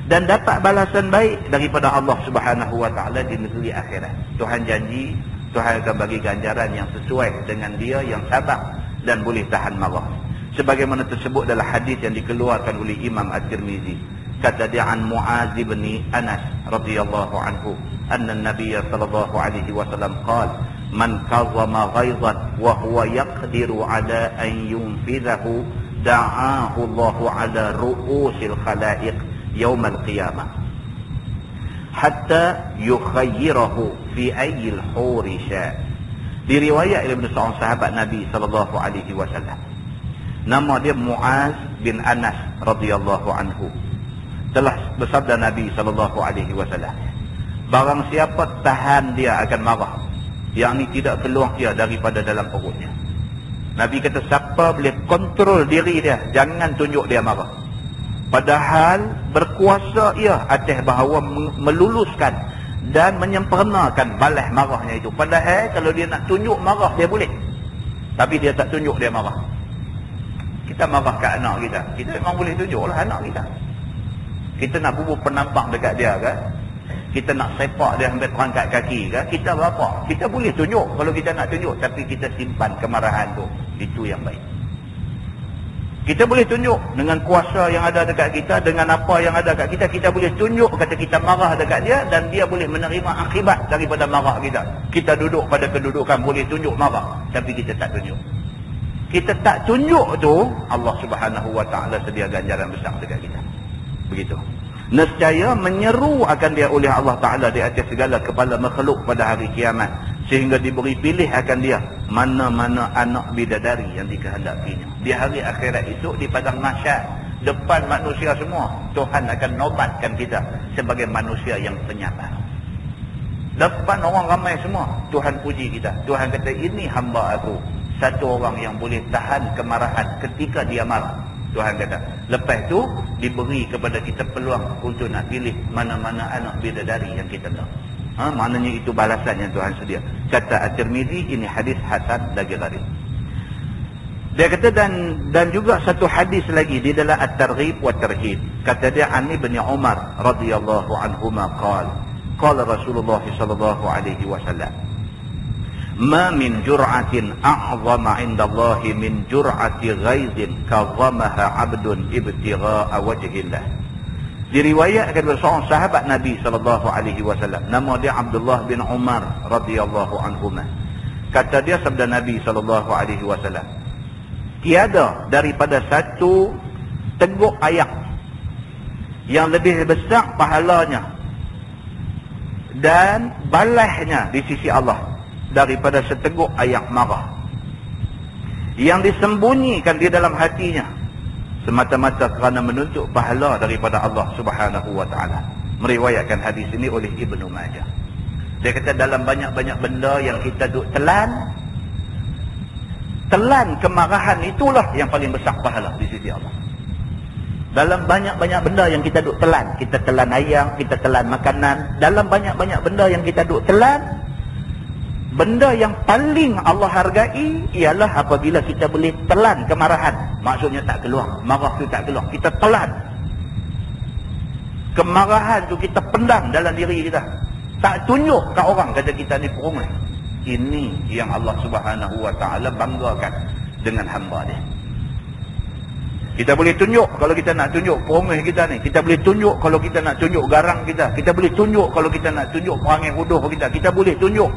Dan dapat balasan baik daripada Allah Subhanahu Wa Taala di negeri akhirat. Tuhan janji, Tuhan akan bagi ganjaran yang sesuai dengan dia yang sabar dan boleh tahan marah. Sebagaimana tersebut dalam hadis yang dikeluarkan oleh Imam At-Tirmizi. Kata dia an Muaz bin Anas radhiyallahu anhu, anna Nabiy sallallahu alaihi wasallam qala, man kazama ghaizan wa huwa yaqdiru ala an yunfidhahu da'ahu Allah ala ru'usil khalaiq yawm al-qiyamah hatta yukhayyirahu fi ayyil huri sya. Diriwayat oleh seorang sahabat Nabi sallallahu alaihi wasallam. Nama dia Muaz bin Anas radhiyallahu anhu. Telah bersabda Nabi sallallahu alaihi wasallam, barang siapa tahan dia akan marah, yang ni tidak keluar dia daripada dalam perutnya. Nabi kata siapa boleh kontrol diri dia, jangan tunjuk dia marah. Padahal berkuasa ia atas bahawa meluluskan dan menyempurnakan balas marahnya itu. Padahal kalau dia nak tunjuk marah dia boleh, tapi dia tak tunjuk dia marah. Kita marah kat anak kita, kita memang boleh tunjuklah anak kita. Kita nak bubuh penampang dekat dia kan, kita nak sepak dia sampai terangkat kaki kan, kita berapa? Kita boleh tunjuk kalau kita nak tunjuk, tapi kita simpan kemarahan tu. Itu yang baik. Kita boleh tunjuk dengan kuasa yang ada dekat kita, dengan apa yang ada dekat kita, kita boleh tunjuk kata kita marah dekat dia dan dia boleh menerima akibat daripada marah kita. Kita duduk pada kedudukan boleh tunjuk marah, tapi kita tak tunjuk. Kita tak tunjuk tu, Allah Subhanahu Wa Taala sedia ganjaran besar dekat kita. Begitu. Nescaya menyeru akan dia oleh Allah Taala di atas segala kepala makhluk pada hari kiamat, sehingga diberi pilih akan dia mana-mana anak bidadari yang dikehendakinya. Di hari akhirat itu di padang mahsyar, depan manusia semua, Tuhan akan nobatkan kita sebagai manusia yang penyabar. Depan orang ramai semua, Tuhan puji kita. Tuhan kata, ini hamba aku, satu orang yang boleh tahan kemarahan ketika dia marah. Tuhan kata, lepas tu diberi kepada kita peluang untuk nak pilih mana-mana anak bidadari yang kita nak. Maknanya itu balasan yang Tuhan sedia. Kata At-Tirmizi, ini hadis hasan lagi gharib. Dia kata dan juga satu hadis lagi di dalam At-Targhib wa Tarhib. Kata dia an Ibn Umar radhiyallahu anhuma qala Rasulullah sallallahu alaihi wasallam, ma min jur'atin a'zama 'inda Allah min jur'ati ghaizin kazamaha 'abdun ibtigha'a wajhillah. Diriwayatkan oleh seorang sahabat Nabi sallallahu alaihi wasallam, nama dia Abdullah bin Umar radhiyallahu anhuma. Kata dia sabda Nabi sallallahu alaihi wasallam, tiada daripada satu teguk ayak yang lebih besar pahalanya dan balasnya di sisi Allah daripada seteguk ayak marah yang disembunyikan di dalam hatinya semata-mata kerana menuntut pahala daripada Allah Subhanahu wa taala. Meriwayatkan hadis ini oleh Ibnu Majah. Dia kata dalam banyak-banyak benda yang kita duk telan kemarahan itulah yang paling besar pahala di sisi Allah. Dalam banyak-banyak benda yang kita duk telan, kita telan ayam, kita telan makanan, dalam banyak-banyak benda yang kita duk telan, benda yang paling Allah hargai ialah apabila kita boleh telan kemarahan. Maksudnya tak keluar, marah tu tak keluar, kita telan kemarahan tu, kita pendam dalam diri kita, tak tunjuk kat orang kata kita ni perongai. Ini yang Allah Subhanahu wa taala banggakan dengan hamba dia. Kita boleh tunjuk kalau kita nak tunjuk perongai kita ni, kita boleh tunjuk kalau kita nak tunjuk garang kita boleh tunjuk kalau kita nak tunjuk perangai bodoh kita boleh tunjuk.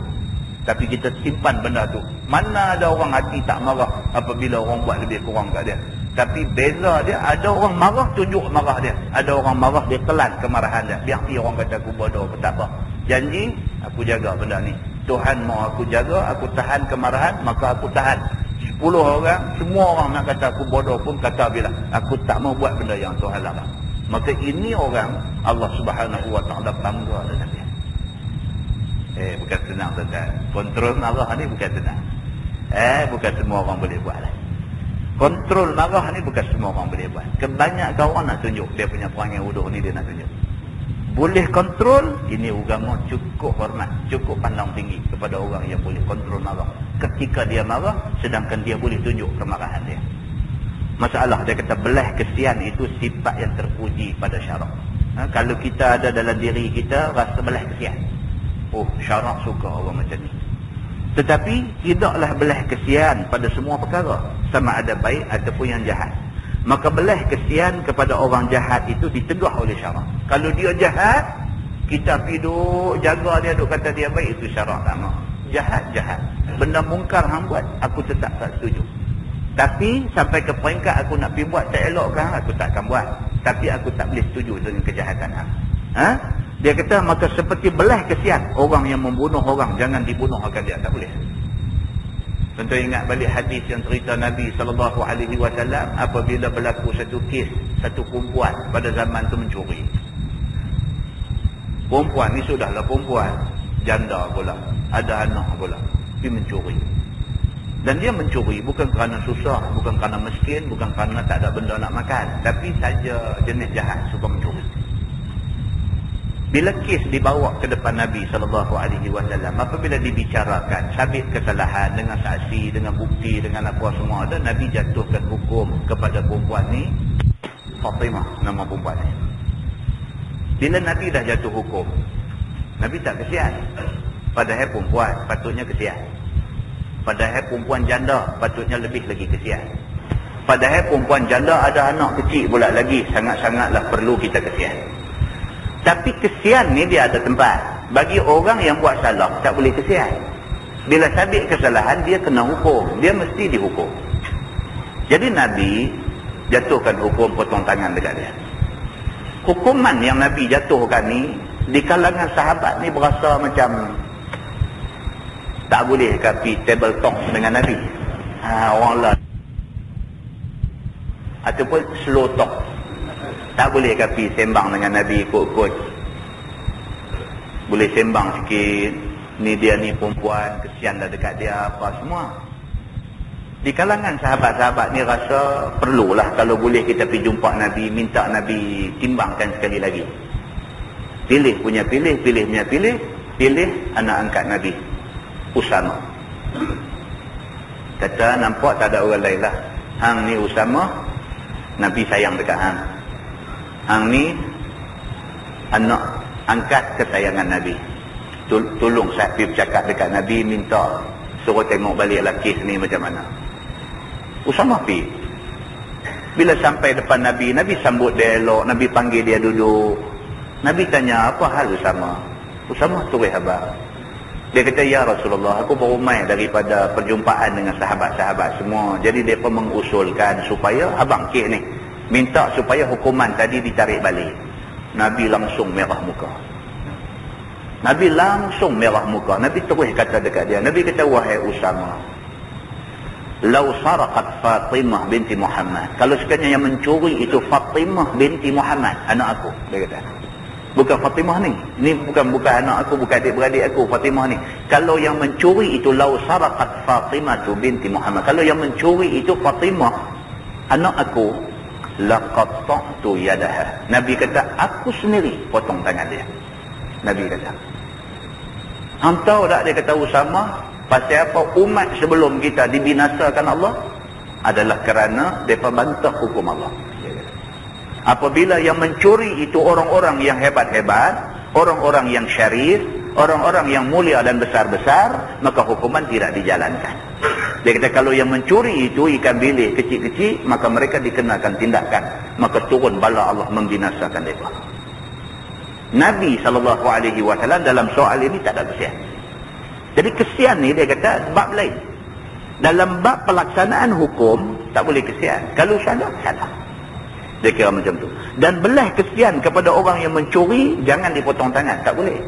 Tapi kita simpan benda tu. Mana ada orang hati tak marah apabila orang buat lebih kurang kat dia. Tapi beza dia, ada orang marah tunjuk marah dia, ada orang marah dia telan kemarahan dia. Biar dia orang kata aku bodoh pun tak apa. Janji aku jaga benda ni. Tuhan mau aku jaga, aku tahan kemarahan, maka aku tahan. 10 orang, semua orang nak kata aku bodoh pun kata bila aku tak mau buat benda yang Tuhan larang. Maka ini orang Allah Subhanahu wa taala bangga dengan dia. Bukan senang tuan-tuan. Kontrol marah ni bukan senang. Bukan semua orang boleh buat lah. Kontrol marah ni bukan semua orang boleh buat. Kebanyakan orang nak tunjuk dia punya perangai bodoh ni, dia nak tunjuk. Boleh kontrol, ini agama cukup hormat, cukup pandang tinggi kepada orang yang boleh kontrol marah. Ketika dia marah, sedangkan dia boleh tunjuk kemarahan dia. Masalah, dia kata belah kesian itu sifat yang terpuji pada syarak. Kalau kita ada dalam diri kita rasa belah kesian, syarak suka orang macam ni. Tetapi tidaklah belah kesian pada semua perkara, sama ada baik ataupun yang jahat. Maka belah kesian kepada orang jahat itu ditegah oleh syarak. Kalau dia jahat, kita pergi duk jaga dia, duk kata dia baik, itu syarak tak mau. Jahat. Benda mungkar hang buat, aku tetap tak setuju. Tapi sampai ke peringkat aku nak pergi buat tak elok kan, aku tak akan buat. Tapi aku tak boleh setuju dengan kejahatan hang. Dia kata maka seperti belah kesian orang yang membunuh orang, jangan dibunuh akan dia, tak boleh. Tentu ingat balik hadis yang cerita Nabi SAW apabila berlaku satu kes, satu perempuan pada zaman tu mencuri. Perempuan ni sudahlah perempuan, janda pula, ada anak pula, dia mencuri. Dan dia mencuri bukan kerana susah, bukan kerana miskin, bukan kerana tak ada benda nak makan, tapi saja jenis jahat suka mencuri. Bila kes dibawa ke depan Nabi SAW, apabila dibicarakan, sabit kesalahan dengan saksi, dengan bukti, dengan apa semua ada, Nabi jatuhkan hukum kepada perempuan ni, Fatimah nama perempuan ni. Bila Nabi dah jatuh hukum, Nabi tak kesian. Padahal perempuan patutnya kesian. Padahal perempuan janda patutnya lebih lagi kesian. Padahal perempuan janda ada anak kecil pula lagi, sangat-sangatlah perlu kita kesian. Tapi kesian ni dia ada tempat. Bagi orang yang buat salah tak boleh kesian. Bila sabit kesalahan, dia kena hukum, dia mesti dihukum. Jadi Nabi jatuhkan hukum potong tangan dekat dia. Hukuman yang Nabi jatuhkan ni, di kalangan sahabat ni berasa macam tak boleh pergi table talk dengan Nabi. Orang lah. Ataupun slow talk. Tak boleh pergi sembang dengan Nabi ikut-ikut. Boleh sembang sikit, ni dia ni perempuan, kesian dah dekat dia, apa semua. Di kalangan sahabat-sahabat ni rasa perlulah kalau boleh kita pergi jumpa Nabi, minta Nabi timbangkan sekali lagi. Pilih punya pilih, pilih punya pilih, pilih anak angkat Nabi, Usama. Kata nampak tak ada orang lain lah. Hang ni Usama, Nabi sayang dekat hang. Hang ni anak angkat kesayangan Nabi. Tolong saya pergi bercakap dekat Nabi, minta suruh tengok balik lah kes ni macam mana. Usama pergi. Bila sampai depan Nabi, Nabi sambut dia elok, Nabi panggil dia duduk. Nabi tanya, apa hal Usama? Usama turih abang. Dia kata, ya Rasulullah, aku baru mai daripada perjumpaan dengan sahabat-sahabat semua. Jadi mereka mengusulkan supaya abang Kek ni minta supaya hukuman tadi ditarik balik. Nabi langsung merah muka. Nabi langsung merah muka. Nabi terus kata dekat dia. Nabi kata, wahai Usama, lau saraqat Fatimah binti Muhammad. Kalau sekiranya yang mencuri itu Fatimah binti Muhammad, anak aku. Dia kata. Bukan Fatimah ni. Ini bukan anak aku, bukan adik-beradik aku, Fatimah ni. Kalau yang mencuri itu lau saraqat Fatimah binti Muhammad. Kalau yang mencuri itu Fatimah, anak aku, laqatta'tu yadaha. Nabi kata, aku sendiri potong tangan dia. Nabi kata. Hang tahu tak, dia kata, Usama, pasal apa umat sebelum kita dibinasakan Allah? Adalah kerana mereka bantah hukum Allah. Apabila yang mencuri itu orang-orang yang hebat-hebat, orang-orang yang syarif, orang-orang yang mulia dan besar-besar, maka hukuman tidak dijalankan. Dia kata, kalau yang mencuri itu ikan bilik kecil-kecil, maka mereka dikenakan tindakan, maka turun bala Allah membinasakan mereka. Nabi SAW dalam soal ini tak ada kesian. Jadi kesian ni dia kata bab lain. Dalam bab pelaksanaan hukum tak boleh kesian. Kalau salah, salah. Dia kira macam tu. Dan belah kesian kepada orang yang mencuri, jangan dipotong tangan, tak boleh.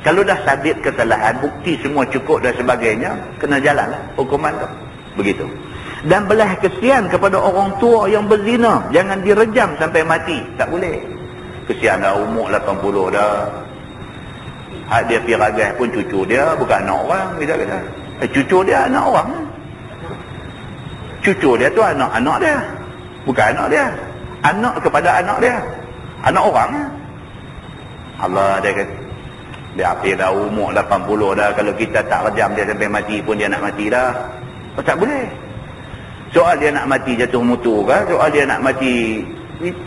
Kalau dah sabit kesalahan, bukti semua cukup dan sebagainya, kena jalan lah hukuman tu. Begitu. Dan belah kesian kepada orang tua yang berzina, jangan direjam sampai mati, tak boleh. Kesian dah umur 80 dah. Hak dia piragai pun cucu dia, bukan anak orang, kita kata. Cucu dia anak orang. Cucu dia tu anak-anak dia, bukan anak dia. Anak kepada anak dia, anak orang. Allah, dia kata, dia api dah umur 80 dah, kalau kita tak rejam dia sampai mati pun dia nak mati dah. Oh, tak boleh. Soal dia nak mati jatuh mutu ke, soal dia nak mati,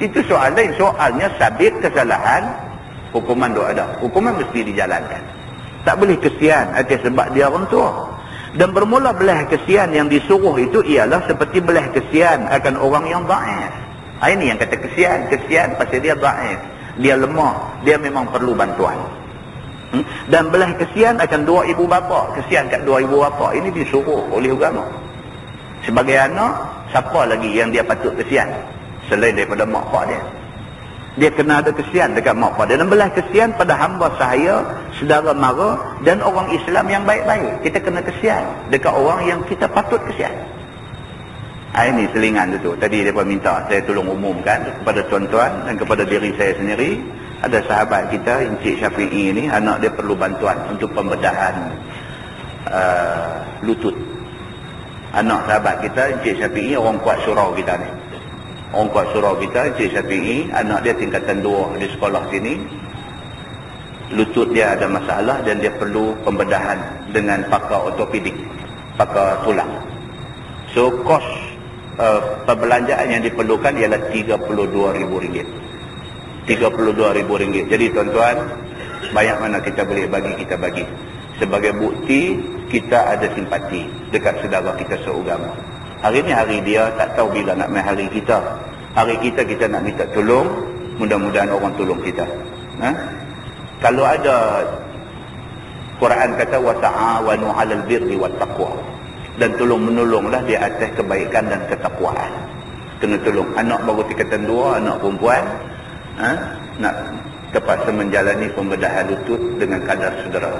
itu soal lain. Soalnya sabit kesalahan, hukuman tu ada, hukuman mesti dijalankan. Tak boleh kesian atas sebab dia orang tua. Dan bermula belah kesian yang disuruh itu ialah seperti belah kesian akan orang yang dhaif. Ini yang kata kesian. Kesian pasal dia dhaif, dia lemah, dia memang perlu bantuan. Dan belah kesian akan dua ibu bapa. Kesian kat dua ibu bapa ini disuruh oleh agama. Sebagai anak, siapa lagi yang dia patut kesian selain daripada mak pak dia? Dia kena ada kesian dekat mak pak dia. Dan belah kesian pada hamba sahaya, saudara mara dan orang Islam yang baik-baik. Kita kena kesian dekat orang yang kita patut kesian. Ini selingan tu. Tadi mereka minta saya tolong umumkan kepada tuan-tuan dan kepada diri saya sendiri. Ada sahabat kita, Encik Syafi'i ni, anak dia perlu bantuan untuk pembedahan lutut. Anak sahabat kita, Encik Syafi'i, orang kuat surau kita ni. Orang kuat surau kita, Encik Syafi'i, anak dia tingkatan 2 di sekolah sini. Lutut dia ada masalah dan dia perlu pembedahan dengan pakar ortopedik, pakar tulang. So, kos perbelanjaan yang diperlukan ialah RM32,000. RM32,000. Jadi tuan-tuan, banyak mana kita boleh bagi, kita bagi. Sebagai bukti kita ada simpati dekat saudara kita seagama. Hari ni hari dia, tak tahu bila nak main hari kita. Hari kita nak minta tolong, mudah-mudahan orang tolong kita. Kalau ada, Quran kata wa ta'awanu 'alal birri wat taqwa. Dan tolong-menolonglah di atas kebaikan dan ketakwaan. Kena tolong. Anak baru tingkatan 2, anak perempuan, nak terpaksa menjalani pembedahan lutut dengan kadar saudara.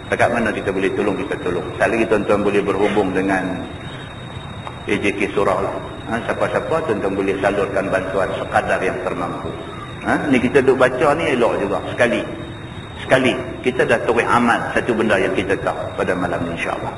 Dekat mana kita boleh tolong, kita tolong. Sekali tuan-tuan boleh berhubung dengan AJK Surau lah. Siapa-siapa tuan-tuan boleh salurkan bantuan sekadar yang termampu. Ni kita duk baca ni elok juga. Sekali kita dah tulis amal satu benda yang kita tahu pada malam ni, insya-Allah.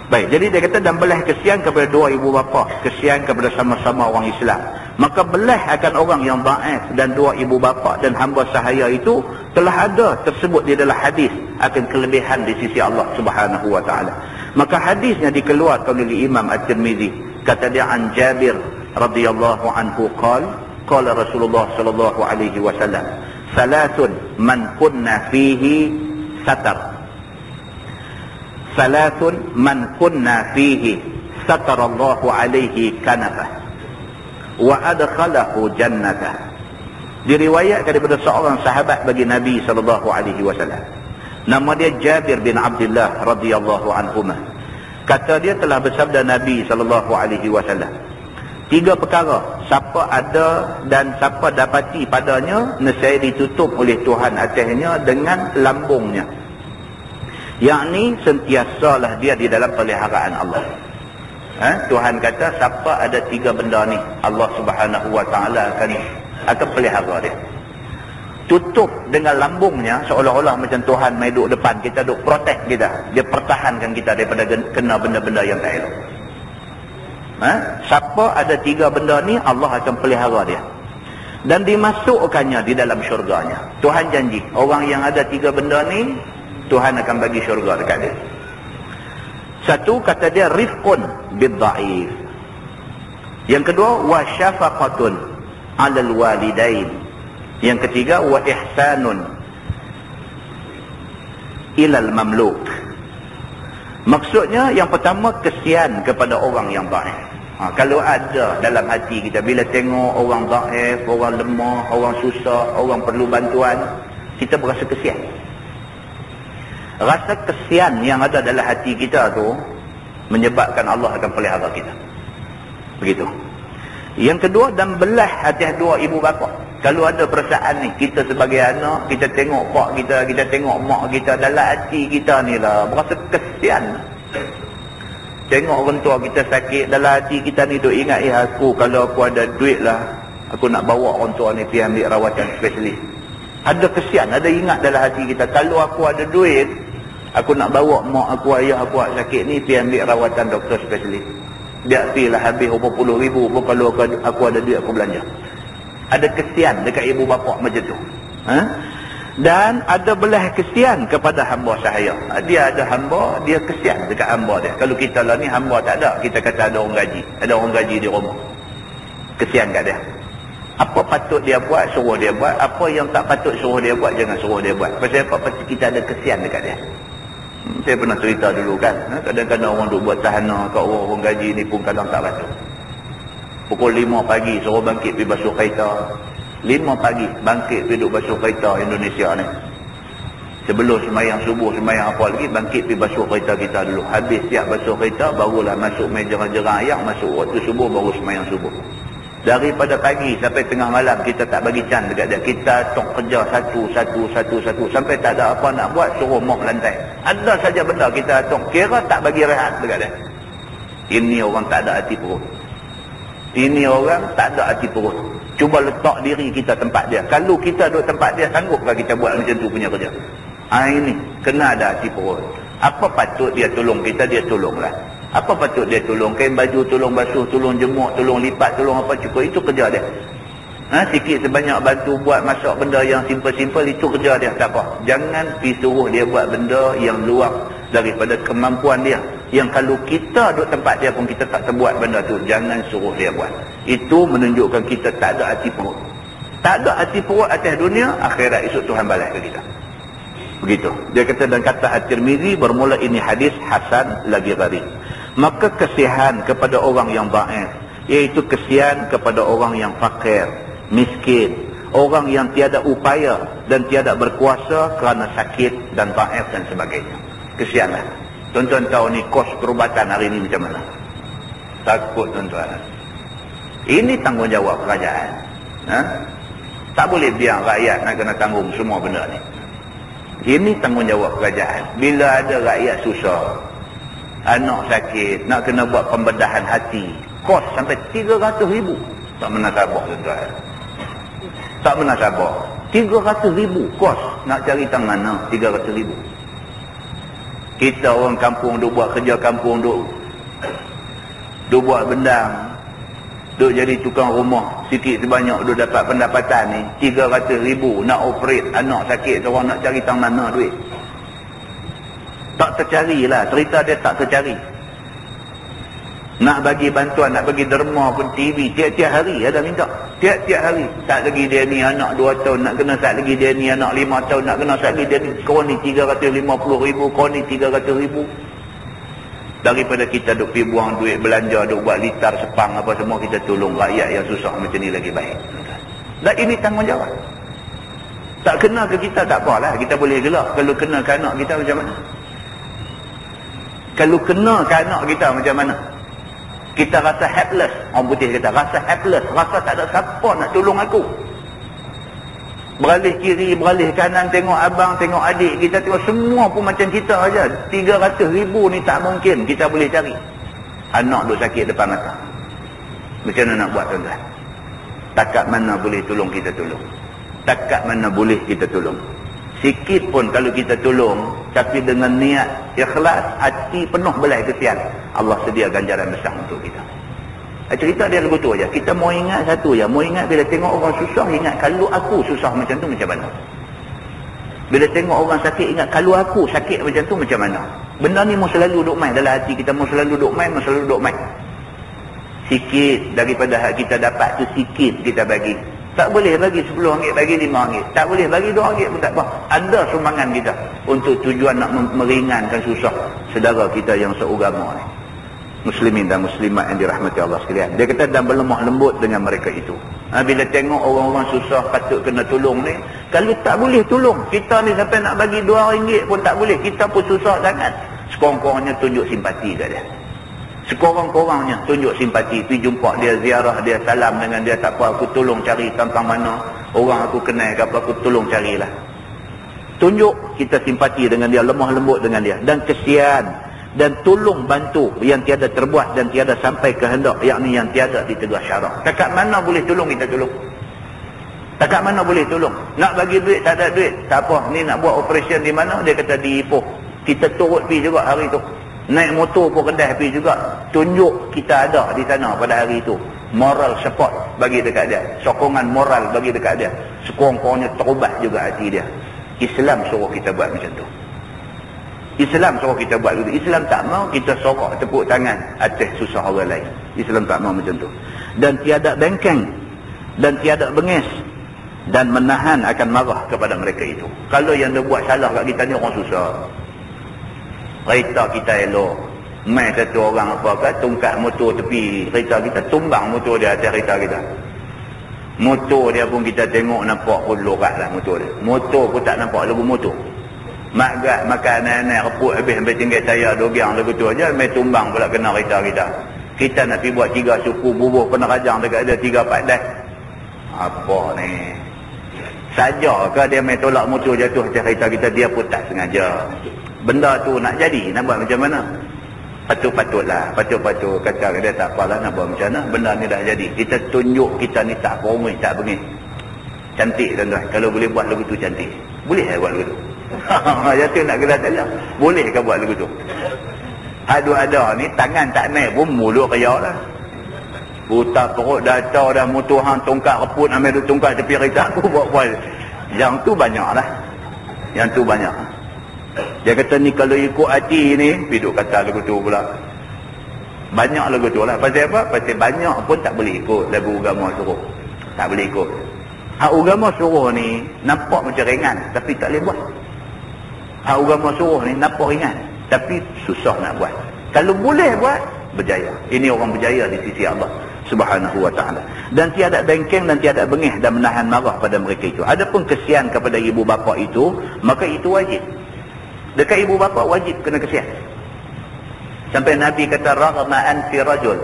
Baik, jadi dia kata, dan belah kesian kepada dua ibu bapa, kesian kepada sama-sama orang Islam. Maka belah akan orang yang dhaif dan dua ibu bapa dan hamba sahaya itu telah ada tersebut di dalam hadis akan kelebihan di sisi Allah Subhanahu wa taala. Maka hadisnya dikeluarkan oleh Imam At-Tirmizi. Kata dia, an Jabir radhiyallahu anhu qala Rasulullah sallallahu alaihi wasallam, "Salatun man kunna fihi satar." Salatun man kunna fihi satarallahu alaihi kanafah wa adkhalahu jannatah. Diriwayatkan daripada seorang sahabat bagi Nabi sallallahu alaihi wasallam. Nama dia Jabir bin Abdullah radhiyallahu anhuma. Kata dia telah bersabda Nabi SAW, 3 perkara siapa ada dan siapa dapati padanya, nescaya ditutup oleh Tuhan atasnya dengan lambungnya. Yakni sentiasalah dia di dalam peliharaan Allah. Tuhan kata siapa ada 3 benda ni, Allah Subhanahu Wa Taala akan pelihara dia. Tutup dengan lambungnya, seolah-olah macam Tuhan main duduk depan kita, duduk protect kita, dia pertahankan kita daripada kena benda-benda yang tak elok. Siapa ada 3 benda ni, Allah akan pelihara dia dan dimasukkannya di dalam syurganya. Tuhan janji orang yang ada 3 benda ni, Tuhan akan bagi syurga dekat dia. Satu, kata dia, rifqun bidda'if. Yang kedua, wa syafaqatun 'alal walidain. Yang ketiga, wa ihsanun ilal mamluk. Maksudnya yang pertama, kesian kepada orang yang baik. Kalau ada dalam hati kita, bila tengok orang baik, orang lemah, orang susah, orang perlu bantuan, kita berasa kesian. Rasa kesian yang ada dalam hati kita tu menyebabkan Allah akan pelihara kita. Begitu. Yang kedua, dan belah hati 2 ibu bapa. Kalau ada perasaan ni, kita sebagai anak, kita tengok pak kita, kita tengok mak kita, dalam hati kita ni lah berasa kesian. Tengok orang tua kita sakit, dalam hati kita ni duk ingat, aku kalau aku ada duit lah, aku nak bawa orang tua ni pergi ambil rawatan spesialis. Ada kesian, ada ingat dalam hati kita, kalau aku ada duit, aku nak bawa mak aku, ayah aku sakit ni pergi ambil rawatan doktor spesialis. Dia pergilah habis berapa puluh ribu pun, kalau aku ada duit aku belanja. Ada kesian dekat ibu bapa macam tu. Dan ada belah kesian kepada hamba sahaya. Dia ada hamba, dia kesian dekat hamba dia. Kalau kita lah ni hamba tak ada, kita kata ada orang gaji, ada orang gaji di rumah, kesian kat dia. Apa patut dia buat, suruh dia buat. Apa yang tak patut suruh dia buat, jangan suruh dia buat. Pasal apa? Pasal kita ada kesian dekat dia. Saya pernah cerita dulu kan, kadang-kadang orang duk buat tahanan kat orang gaji ni pun kadang tak patut. Pukul 5 pagi suruh bangkit pergi basuh kereta. 5 pagi bangkit pergi duduk basuh kereta Indonesia ni. Sebelum sembahyang subuh, sembahyang apa lagi, bangkit pergi basuh kereta kita dulu. Habis siap basuh kereta, barulah masuk meja jerang ayak, masuk waktu subuh, baru sembahyang subuh. Daripada pagi sampai tengah malam kita tak bagi can dekat dia. Kita tok kerja satu sampai tak ada apa nak buat, suruh mop lantai. Ada saja benda kita tok kira tak bagi rehat dekat dia. Ini orang tak ada hati perut. Ini orang tak ada hati perut. Cuba letak diri kita tempat dia. Kalau kita duduk tempat dia, sanggupkah kita buat macam tu punya kerja? Ini kena ada hati perut. Apa patut dia tolong kita, dia tolonglah. Apa patut dia tolong? Kain baju tolong basuh, tolong jemuk, tolong lipat, tolong apa, cukup. Itu kerja dia. Sikit sebanyak bantu buat masak benda yang simple-simple, itu kerja dia. Tak apa. Jangan pergi suruh dia buat benda yang luar daripada kemampuan dia. Yang kalau kita duduk tempat dia pun kita tak terbuat benda tu, jangan suruh dia buat. Itu menunjukkan kita tak ada hati perut. Tak ada hati perut atas dunia, akhirat esok Tuhan balas ke kita. Begitu. Dia kata, dan kata At-Tirmizi, bermula ini hadis hasan lagi gharib. Maka kesihan kepada orang yang dhaif, iaitu kesian kepada orang yang fakir, miskin, orang yang tiada upaya dan tiada berkuasa kerana sakit dan dhaif dan sebagainya. Kesianlah. Tuan-tuan tahu ni kos perubatan hari ni macam mana? Takut tuan-tuan. Ini tanggungjawab kerajaan. Tak boleh biar rakyat nak kena tanggung semua benda ni. Ini tanggungjawab kerajaan. Bila ada rakyat susah, anak sakit, nak kena buat pembedahan hati, kos sampai 300,000. Tak pernah sabar tuan-tuan. Tak pernah sabar. 300,000 kos nak cari tang mana 300,000. Kita orang kampung duk buat kerja kampung, duk buat bendang, duk jadi tukang rumah, sikit sebanyak duk dapat pendapatan ni 300,000 nak operate anak sakit seorang, nak cari tang mana duit? Tak tercarilah, cerita dia tak tercari. Nak bagi bantuan, nak bagi derma pun TV tiap-tiap hari ada minta. Tiap-tiap hari. Tak lagi dia ni anak 2 tahun nak kena, tak lagi dia ni anak 5 tahun nak kena, tak lagi dia ni kau ni 350,000, kau ni 300,000. Daripada kita duk pergi buang duit belanja, duk buat litar sepang apa semua, kita tolong rakyat yang susah macam ni lagi baik. Dan ini tanggungjawab. Tak kena ke kita tak apalah, kita boleh gelak. Kalau kena ke anak kita macam mana? Kalau kena ke anak kita macam mana? Kita rasa helpless. Orang putih kata rasa helpless, rasa tak ada siapa nak tolong aku. Beralih kiri, beralih kanan, tengok abang, tengok adik, kita tengok semua pun macam kita aja. 300,000 ni tak mungkin kita boleh cari. Anak duk sakit depan mata. Macam mana nak buat tuan-tuan? Takat mana boleh tolong kita tolong. Takat mana boleh kita tolong. Sikit pun kalau kita tolong, tapi dengan niat ikhlas, hati penuh belai kesian, Allah sedia ganjaran besar untuk kita. Cerita dia lagu tu aja. Kita mau ingat satu je. Mau ingat bila tengok orang susah, ingat kalau aku susah macam tu macam mana. Bila tengok orang sakit, ingat kalau aku sakit macam tu macam mana. Benda ni mau selalu duk main dalam hati kita. Mau selalu duk main, mau selalu duk main. Sikit daripada hak kita dapat tu, sikit kita bagi. Tak boleh bagi RM10, bagi RM5. Tak boleh bagi RM2 pun tak apa. Ada sumbangan kita untuk tujuan nak meringankan susah saudara kita yang seagama ni. Muslimin dan muslimat yang dirahmati Allah sekalian. Dia kata dan berlemah lembut dengan mereka itu. Bila tengok orang-orang susah patut kena tolong ni, kalau tak boleh tolong, kita ni sampai nak bagi RM2 pun tak boleh. Kita pun susah sangat. Sekurang-kurangnya tunjuk simpati kat dia. Sekurang-kurangnya tunjuk simpati. Pergi jumpa dia, ziarah dia, salam dengan dia. Tak apa, aku tolong cari tentang mana orang aku kenal ke apa, aku tolong carilah. Tunjuk kita simpati dengan dia, lemah lembut dengan dia, dan kesian dan tolong bantu yang tiada terbuat dan tiada sampai kehendak, yakni yang tiada ditegah syarak. Takat mana boleh tolong kita tolong. Takat mana boleh tolong. Nak bagi duit tak ada duit, tak apa, ni nak buat operation di mana, dia kata di Ipoh. Kita turut pergi juga hari tu, naik motor pun Kedah pergi juga. Tunjuk kita ada di sana pada hari itu. Moral support bagi dekat dia, sokongan moral bagi dekat dia. Sekurang-kurangnya terubat juga hati dia. Islam suruh kita buat macam tu. Islam suruh kita buat begitu. Islam tak mau kita sorak tepuk tangan atas susah orang lain. Islam tak mau macam tu. Dan tiada bengkeng dan tiada bengis dan menahan akan marah kepada mereka itu. Kalau yang dia buat salah kat kita ni orang susah. Kereta kita elok, mai satu orang apa ke tungkat motor tepi kereta kita, tumbang motor dia atas kereta kita. Motor dia pun kita tengok nampak pun lorat lah motor dia. Motor pun tak nampak lagu motor. Mak gat makan anak reput habis sampai tinggal saya dogiang lagu tu aja, mai tumbang pula kena kereta kita. Kita nak pergi buat 3 suku bubuh penerajang dekat dia 3-4 dah. Apa ni? Saja ke dia mai tolak motor jatuh atas kereta kita, dia pun tak sengaja. Benda tu nak jadi, nak buat macam mana? Patut-patutlah, patut-patut kata dia tak apalah, nak buat macam mana? Benda ni dah jadi. Kita tunjuk kita ni tak perumit, tak bengis. Cantik tuan-tuan. Kalau boleh buat lagu tu cantik. Boleh buat lagu tu? Jatuh nak gelar tanya. Boleh ke buat lagu tu? Ada ni tangan tak naik pun mulut kayak lah. Buta perut dah tahu dah motor hang tongkat reput ambil duk tongkat tepi kereta aku buat. Yang tu banyak lah. Yang tu banyak. Dia kata ni kalau ikut hati ni, piduk kata lagu tu pula. Banyak lagu tu lah. Pasal apa? Pasal banyak pun tak boleh ikut lagu agama suruh. Tak boleh ikut. Hak agama suruh ni nampak macam ringan, tapi tak boleh buat. Hak agama suruh ni nampak ringan, tapi susah nak buat. Kalau boleh buat, berjaya. Ini orang berjaya di sisi Allah Subhanahu wa ta'ala. Dan tiada bengkeng dan tiada bengih dan menahan marah pada mereka itu. Adapun kesian kepada ibu bapa itu, maka itu wajib. Dekat ibu bapa wajib kena kesian. Sampai Nabi kata raghma'an fi rajul,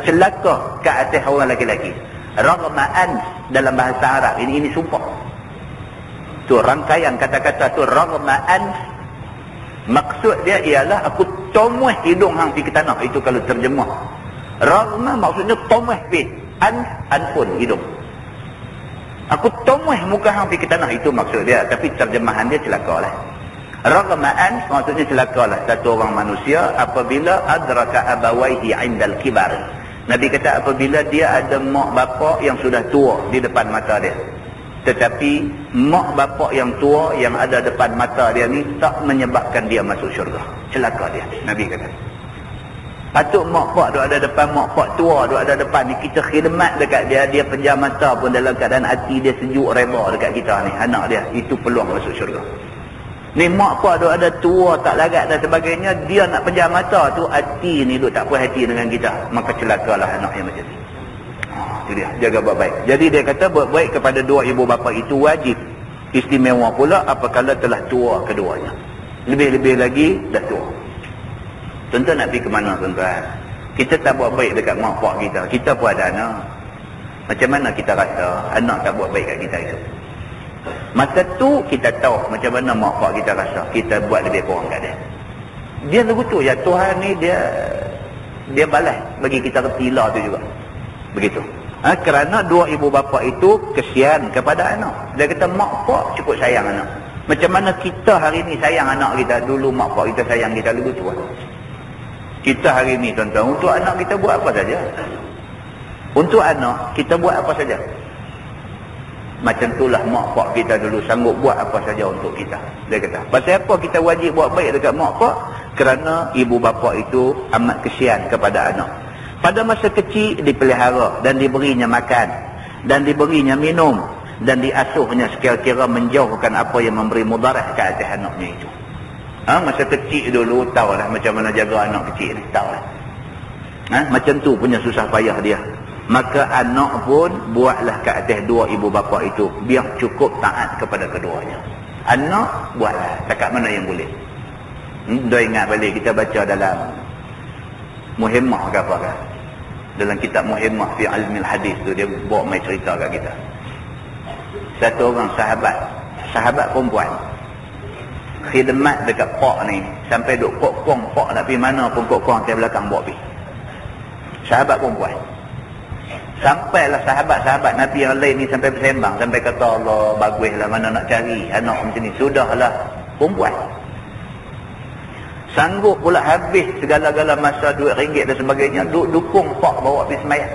celaka ke atas orang lelaki. Raghma'an dalam bahasa Arab ini sumpah. Tu rangkaian kata-kata tu raghma'an. Maksud dia ialah aku tomuh hidung hang pergi ke tanah. Itu kalau terjemah. Raghma maksudnya tomuh pergi. An pun hidung. Aku tomuh muka hang pergi ke tanah. Itu maksud dia. Tapi terjemahan dia celaka lah. Raghma'an maksudnya celaka lah satu orang manusia apabila adraka abawaihi indal kibar. Nabi kata apabila dia ada mak bapak yang sudah tua di depan mata dia. Tetapi mak bapak yang tua yang ada depan mata dia ni tak menyebabkan dia masuk syurga. Celaka dia. Nabi kata. Patut mak pak duk ada depan, mak pak tua duk ada depan ni, kita khidmat dekat dia, dia pejam mata pun dalam keadaan hati dia sejuk reba dekat kita ni, anak dia, itu peluang masuk syurga. Ni mak pak duk ada tua tak larat dan sebagainya, dia nak pejam mata tu, hati ni duk tak puas hati dengan kita, maka celakalah anak yang macam ni. Itu dia, jaga baik-baik. Jadi dia kata buat baik kepada dua ibu bapa itu wajib. Istimewa pula apabila telah tua keduanya. Lebih-lebih lagi dah tua. Tuan-tuan nak pergi ke mana tuan-tuan? Kita tak buat baik dekat mak pak kita. Kita pun ada anak. Macam mana kita rasa anak tak buat baik kat kita itu? Masa tu kita tahu macam mana mak pak kita rasa. Kita buat lebih kurang kat dia. Dia begitu ya, Tuhan ni dia balas bagi kita retila tu juga. Begitu. Kerana dua ibu bapa itu kesian kepada anak. Dia kata mak pak cukup sayang anak. Macam mana kita hari ni sayang anak kita, dulu mak pak kita sayang kita lebih tua. Kita hari ni tuan-tuan, untuk anak kita buat apa saja. Untuk anak kita buat apa saja. Macam itulah mak pak kita dulu sanggup buat apa saja untuk kita. Dia kata, pasal apa kita wajib buat baik dekat mak pak? Kerana ibu bapa itu amat kesian kepada anak. Pada masa kecil dipelihara dan diberinya makan dan diberinya minum dan diasuhnya sekira-kira menjauhkan apa yang memberi mudarat ke atas anaknya itu. Masa kecil dulu tahulah macam mana jaga anak kecil ni, tahulah. Macam tu punya susah payah dia. Maka anak pun buatlah ke atas dua ibu bapa itu biar cukup taat kepada keduanya. Anak buatlah cakap mana yang boleh. Dah ingat balik kita baca dalam Muhimmah ke apa kan? Dalam kitab Muhimmah fi Ilmil Hadis tu dia bawa mai cerita kat kita. Satu orang sahabat perempuan khidmat dekat pak ni sampai duk kok-kong pak nak pergi mana pun kok-kong atas belakang bawa pergi. Sahabat perempuan. Sampailah sahabat-sahabat Nabi yang lain ni sampai bersembang, sampai kata Allah baguslah mana nak cari anak macam ni. Sudahlah perempuan. Sanggup pula habis segala-gala masa duit ringgit dan sebagainya, dukung pak bawa pergi semayang.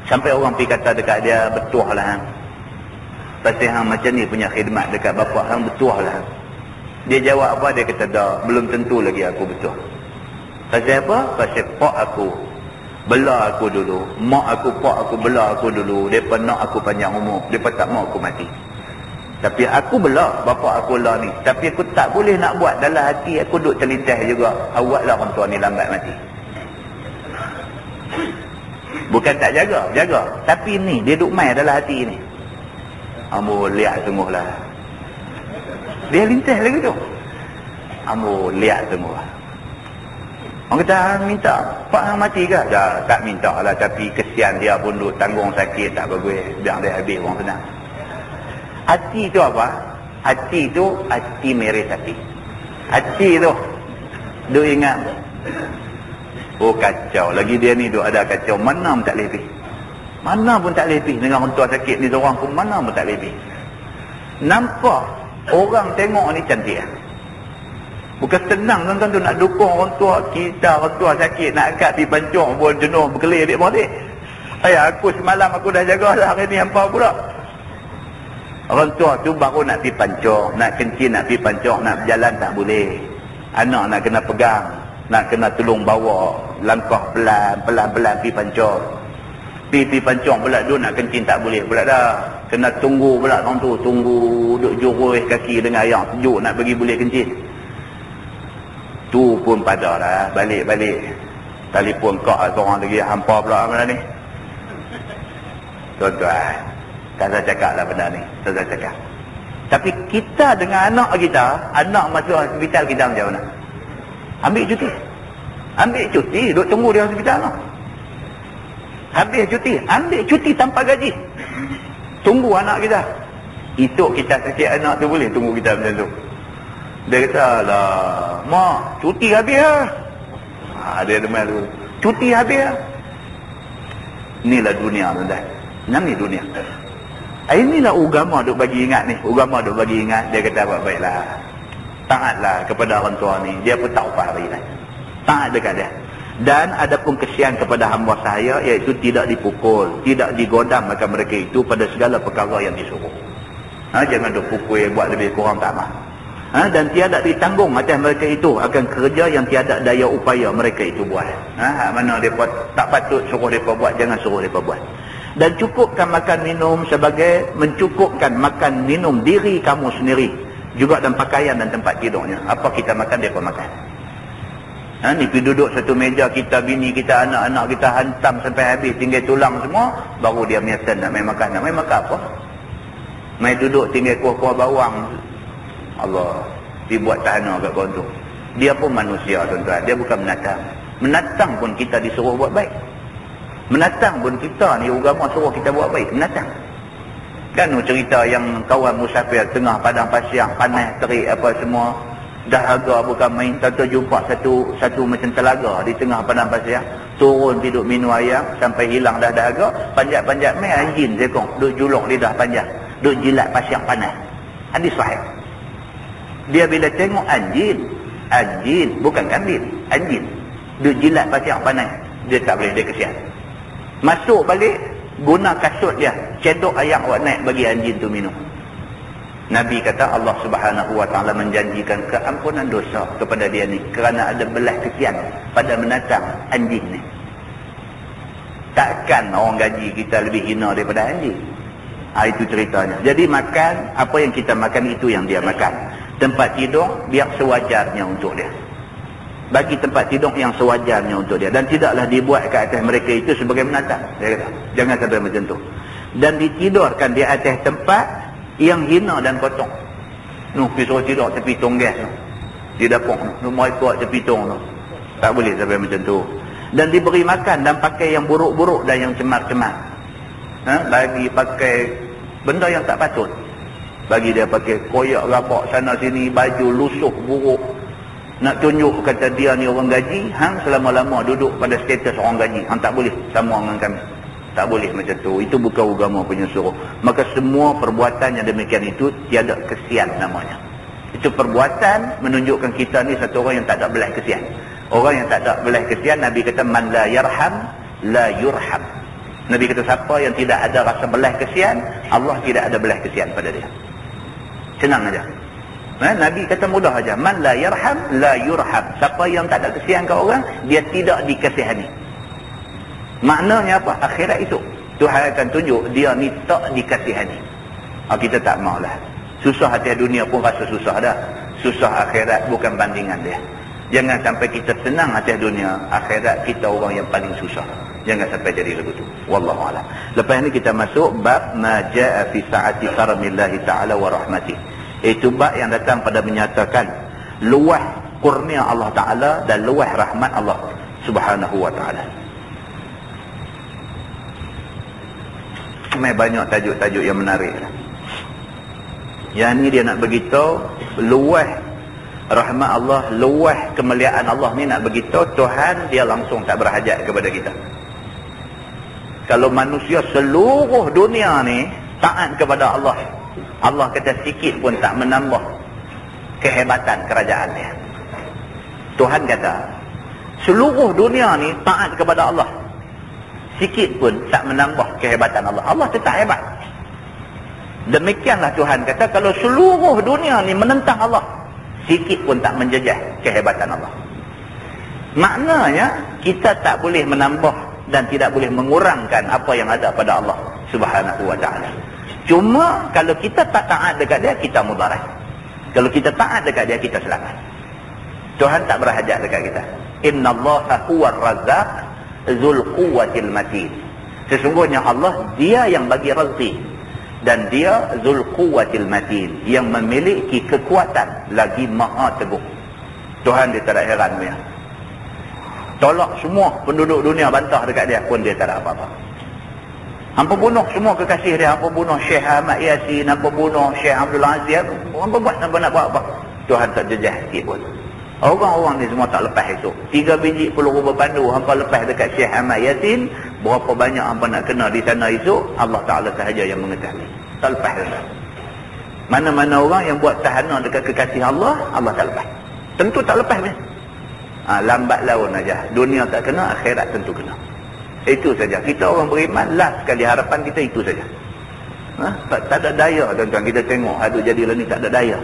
Sampai orang pergi kata dekat dia, betul lah pasal hang macam ni punya khidmat dekat bapa hang, betul lah. Dia jawab apa? Dia kata dah, belum tentu lagi aku betul. Pasal apa? Pasal pak aku bela aku dulu, mak aku pak aku bela aku dulu, mereka nak aku panjang umur, mereka tak mau aku mati. Tapi aku bela bapa aku lah ni, tapi aku tak boleh nak buat. Dalam hati aku duk terlintas juga, awaklah orang tua ni lambat mati. Bukan tak jaga, jaga. Tapi ni dia duk main dalam hati ni. Ambo lihat sungguh lah. Dia lintas lagi tu. Ambo lihat sungguh lah. Orang kata minta pak hang mati ke? Dah tak minta lah, tapi kesian dia pun duk tanggung sakit tak bagus, biar dia habis orang senang. Hati tu apa? Hati tu hati miris hati. Hati tu duk ingat, oh kacau lagi dia ni, duk ada kacau, mana pun tak lebih. Mana pun tak lebih dengan orang tua sakit ni seorang pun, mana pun tak lebih. Nampak orang tengok ni cantik. Bukan senang tuan-tuan tu nak dukung orang tua kita, orang tua sakit nak angkat pergi pancung pun jenuh berkelir dia balik. Ayah aku semalam aku dah jaga lah, hari ni hampa pula. Orang tua tu baru nak pergi pancung, nak kencing, nak pergi pancung, nak berjalan tak boleh. Anak nak kena pegang, nak kena tolong bawa, langkah pelan, pelan-pelan pergi pancung. Pergi pancung pula duduk nak kencing tak boleh pula dah. Kena tunggu pula orang tu, tunggu duduk jurus kaki dengan air sejuk nak pergi boleh kencing. Tu pun pada lah, balik-balik telefon kak seorang lagi, hampa pula mana ni. Tuan-tuan, tak saya cakap lah benda ni, tak saya cakap. Tapi kita dengan anak kita, anak masuk hospital kita macam mana? Ambil cuti. Ambil cuti, duduk tunggu di hospital lah. Habis cuti, ambil cuti tanpa gaji. Tunggu anak kita. Itu kita sakit anak tu boleh tunggu kita macam tu. Dia kata lah, mak cuti habis lah. Dia demam tu, cuti habis lah. Inilah dunia tuan-tuan. Ini dunia. Inilah agama duk bagi ingat ni. Agama duk bagi ingat. Dia kata baiklah, taatlah kepada orang tua ni. Dia pun tahu apa hari ni. Taat dekat dia. Dan ada pun kesian kepada hamba saya, iaitu tidak dipukul, tidak digodam akan mereka itu pada segala perkara yang disuruh. Jangan duk pukul, buat lebih kurang tak mah. Dan tiada ditanggung atas mereka itu akan kerja yang tiada daya upaya mereka itu buat. Mana mereka tak patut suruh mereka buat, jangan suruh mereka buat. Dan cukupkan makan minum sebagai mencukupkan makan minum diri kamu sendiri, juga dan pakaian dan tempat tidurnya. Apa kita makan, mereka makan. Ni pergi duduk satu meja, kita, bini kita, anak-anak kita hantam sampai habis, tinggal tulang semua, baru dia menyatakan nak main makan. Nak main makan apa? Mai duduk tinggal kuah-kuah bawang. Allah, dibuat tahanan kat kawan tu. Dia pun manusia tuan-tuan, dia bukan menatang. Menatang pun kita disuruh buat baik. Menatang pun kita ni agama suruh kita buat baik, menatang. Kan cerita yang kawan musafir tengah padang pasir, panas terik apa semua, dahaga bukan main, tentu jumpa satu macam telaga di tengah padang pasir, turun duduk minum air sampai hilang dah dahaga, panjat-panjat mai anjing sekong duk juluk lidah panjang, duk jilat pasir panas. Hadis sahih. Dia bila tengok anjing bukan kambing, anjing duk jilat pasir panas, dia tak boleh, dia kesian. Masuk balik, guna kasut dia, cedok air awak naik bagi anjing tu minum. Nabi kata Allah Subhanahu wa taala menjanjikan keampunan dosa kepada dia ni kerana ada belas kesian pada menatang anjing ni. Takkan orang gaji kita lebih hina daripada anjing. Itu ceritanya. Jadi makan apa yang kita makan, itu yang dia makan. Tempat tidur biar sewajarnya untuk dia. Bagi tempat tidur yang sewajarnya untuk dia, dan tidaklah dibuat ke atas mereka itu sebagai menatang. Dia kata jangan sampai macam tu. Dan ditidurkan di atas tempat yang hina dan kotor. Suruh tidur tepi tonggas tu, di dapur tu, mau ikut tepi tong tu, tak boleh sampai macam tu. Dan diberi makan dan pakai yang buruk-buruk dan yang cemar-cemar. Bagi pakai benda yang tak patut, bagi dia pakai koyak rapak sana sini, baju lusuh buruk, nak tunjuk kata dia ni orang gaji, hang selama-lama duduk pada status orang gaji, hang tak boleh sama dengan kami. Tak boleh macam tu. Itu bukan agama punya suruh. Maka semua perbuatan yang demikian itu tiada kesian namanya. Itu perbuatan menunjukkan kita ni satu orang yang tak ada belas kesian. Orang yang tak ada belas kesian, Nabi kata man la yarham la yurham. Nabi kata siapa yang tidak ada rasa belas kesian, Allah tidak ada belas kesian pada dia. Senang aja. Nabi kata mudah aja, man la yarham la yurham. Siapa yang tak ada kesian ke orang, dia tidak dikasihani. Maknanya apa? Akhirat itu Tuhan akan tunjuk dia ni tak dikasihani. Kita tak maulah. Susah atas dunia pun rasa susah dah. Susah akhirat bukan bandingan dia. Jangan sampai kita senang atas dunia, akhirat kita orang yang paling susah. Jangan sampai jadi begitu. Wallahu a'lam. Lepas ni kita masuk bab ma jaa fi sa'ati karamillahi ta'ala wa rahmatih. Itu bab yang datang pada menyatakan luah kurnia Allah Ta'ala dan luah rahmat Allah Subhanahu wa ta'ala. Banyak tajuk-tajuk yang menarik. Yang ni dia nak beritahu luah rahmat Allah, luah kemuliaan Allah ni nak beritahu Tuhan dia langsung tak berhajat kepada kita. Kalau manusia seluruh dunia ni taat kepada Allah, Allah kata sikit pun tak menambah kehebatan kerajaan dia. Tuhan kata seluruh dunia ni taat kepada Allah, sikit pun tak menambah kehebatan Allah. Allah tetap hebat. Demikianlah Tuhan kata kalau seluruh dunia ni menentang Allah, sikit pun tak menjejah kehebatan Allah. Maknanya kita tak boleh menambah dan tidak boleh mengurangkan apa yang ada pada Allah Subhanahu wa ta'ala. Cuma kalau kita tak taat dekat dia, kita mudarat. Kalau kita taat dekat dia, kita selamat. Tuhan tak berhajat dekat kita. Innallaha huwar razzaq Zul Quwwatil Matin. Sesungguhnya Allah dia yang bagi rezeki dan dia Zul Quwwatil Matin, yang memiliki kekuatan lagi maha teguh. Tuhan dia tak ada heran dia. Tolak semua penduduk dunia bantah dekat dia pun dia tak ada apa-apa. Hampa bunuh semua kekasih dia, hampa bunuh Syekh Ahmad Yasin, hampa bunuh Syekh Abdul Aziz, hampa buat hampa nak buat apa? Tuhan tak jejah sikit pun. Orang-orang ni semua tak lepas itu. 3 biji peluru berpandu hampa lepas dekat Syekh Ahmad Yasin, berapa banyak hampa nak kena di sana esok, Allah Ta'ala sahaja yang mengetahui. Tak lepas dah. Mana-mana orang yang buat tahanan dekat kekasih Allah, Allah tak lepas. Tentu tak lepas ni. Lambat laun aja. Dunia tak kena, akhirat tentu kena. Itu saja. Kita orang beriman, last sekali harapan kita itu saja. Tak ada daya tuan-tuan. Kita tengok aduh jadilah ni tak ada daya.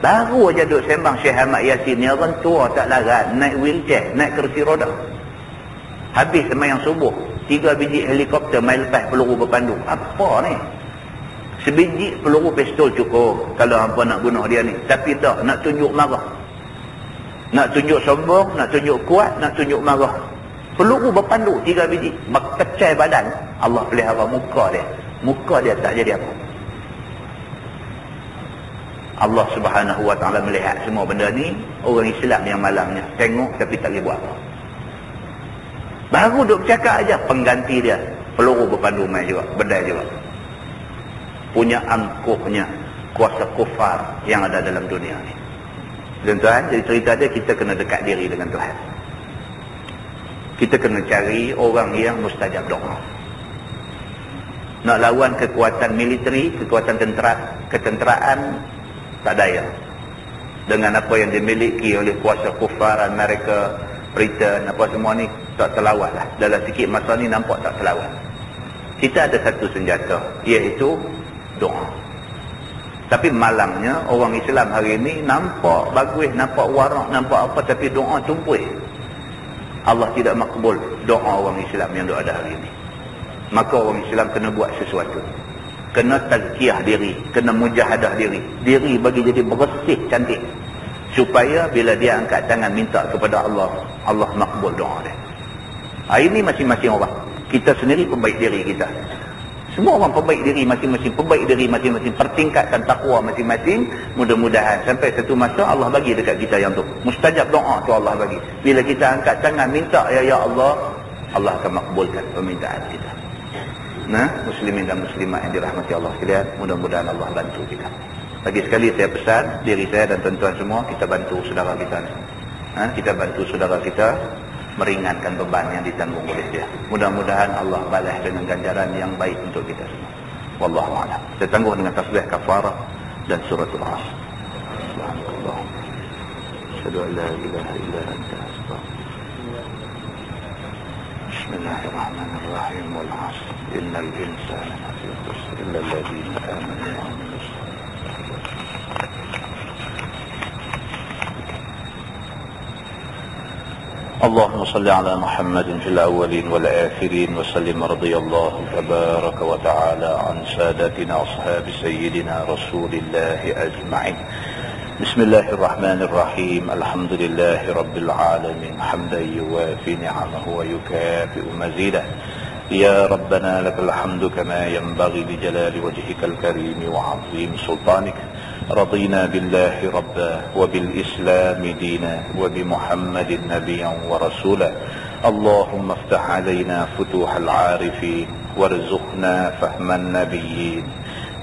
Baru aja duk sembang Syekh Ahmad Yasin ni, orang tua tak larat, naik wheelchair, naik kersi roda. Habis sembahyang subuh, 3 biji helikopter main lepas peluru berpandu. Apa ni? Sebiji peluru pistol cukup kalau hampa nak bunuh dia ni. Tapi tak, nak tunjuk marah. Nak tunjuk sombong, nak tunjuk kuat, nak tunjuk marah. Peluru berpandu 3 biji, berkecai badan. Allah pelihara muka dia. Muka dia tak jadi apa. Allah Subhanahu wa ta'ala melihat semua benda ni. Orang Islam yang malangnya tengok tapi tak boleh buat apa. Baru duk bercakap aja, pengganti dia peluru berpandu main juga, bedai juga. Punya angkuhnya kuasa kufar yang ada dalam dunia ni. Dan Tuhan, jadi cerita dia, kita kena dekat diri dengan Tuhan. Kita kena cari orang yang mustajab doa. Nak lawan kekuatan militeri, kekuatan ketenteraan, tak daya. Dengan apa yang dimiliki oleh kuasa kufar Amerika, Britain, apa semua ni, tak terlawan lah. Dalam sikit masa ni nampak tak terlawan. Kita ada satu senjata, iaitu doa. Tapi malangnya orang Islam hari ini nampak bagus, nampak warak, nampak apa, tapi doa tumpuih. Allah tidak makbul doa orang Islam yang ada hari ini. Maka orang Islam kena buat sesuatu. Kena tazkiyah diri, kena mujahadah diri. Diri bagi jadi bersih, cantik. Supaya bila dia angkat tangan minta kepada Allah, Allah makbul doa dia. Hari ini masing-masing orang. Kita sendiri perbaik diri kita. Semua orang perbaik diri masing-masing, perbaik diri masing-masing, pertingkatkan takwa masing-masing. Mudah-mudahan sampai satu masa Allah bagi dekat kita yang tu. Mustajab doa tu Allah bagi. Bila kita angkat tangan minta, ya Allah, Allah akan makbulkan permintaan kita. Nah, muslimin dan muslimat yang dirahmati Allah sekalian, mudah-mudahan Allah bantu kita. Lagi sekali saya pesan diri saya dan tuan-tuan semua, kita bantu saudara kita ni. Kita bantu saudara kita meringankan beban yang ditanggung oleh dia. Mudah-mudahan Allah balas dengan ganjaran yang baik untuk kita semua. Wallahu a'lam. Kita tangguh dengan tasbih kafarah dan suratul Asr. Subhanallah. Asyhadu an la ilaha illa anta astaghfiruka. Bismillahirrahmanirrahim. Wal 'asr. Innal insana lafi khusr illa alladhina amanu wa 'amilus salihati. اللهم صل على محمد في الأولين والآخرين وسلم رضي الله تبارك وتعالى عن سادتنا أصحاب سيدنا رسول الله أجمعين. بسم الله الرحمن الرحيم. الحمد لله رب العالمين حمدا يوافي نعمه ويكافئ مزيده. يا ربنا لك الحمد كما ينبغي لجلال وجهك الكريم وعظيم سلطانك. رضينا بالله ربا وبالإسلام دينا وبمحمد نبيا ورسولا. اللهم افتح علينا فتوح العارفين وارزقنا فهم النبيين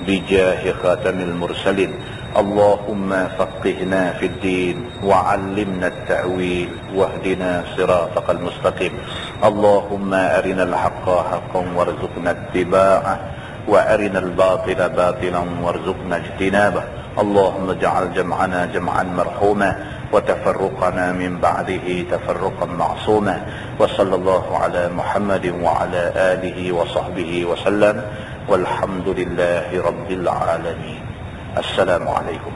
بجاه خاتم المرسلين. اللهم فقهنا في الدين وعلمنا التأويل واهدنا صراطك المستقيم. اللهم أرنا الحق حقا وارزقنا اتباعه وأرنا الباطل باطلا وارزقنا اجتنابه. اللهم اجعل جمعنا جمعا مرحوما وتفرقنا من بعده تفرقا معصوما. وصلى الله على محمد وعلى آله وصحبه وسلم والحمد لله رب العالمين. السلام عليكم.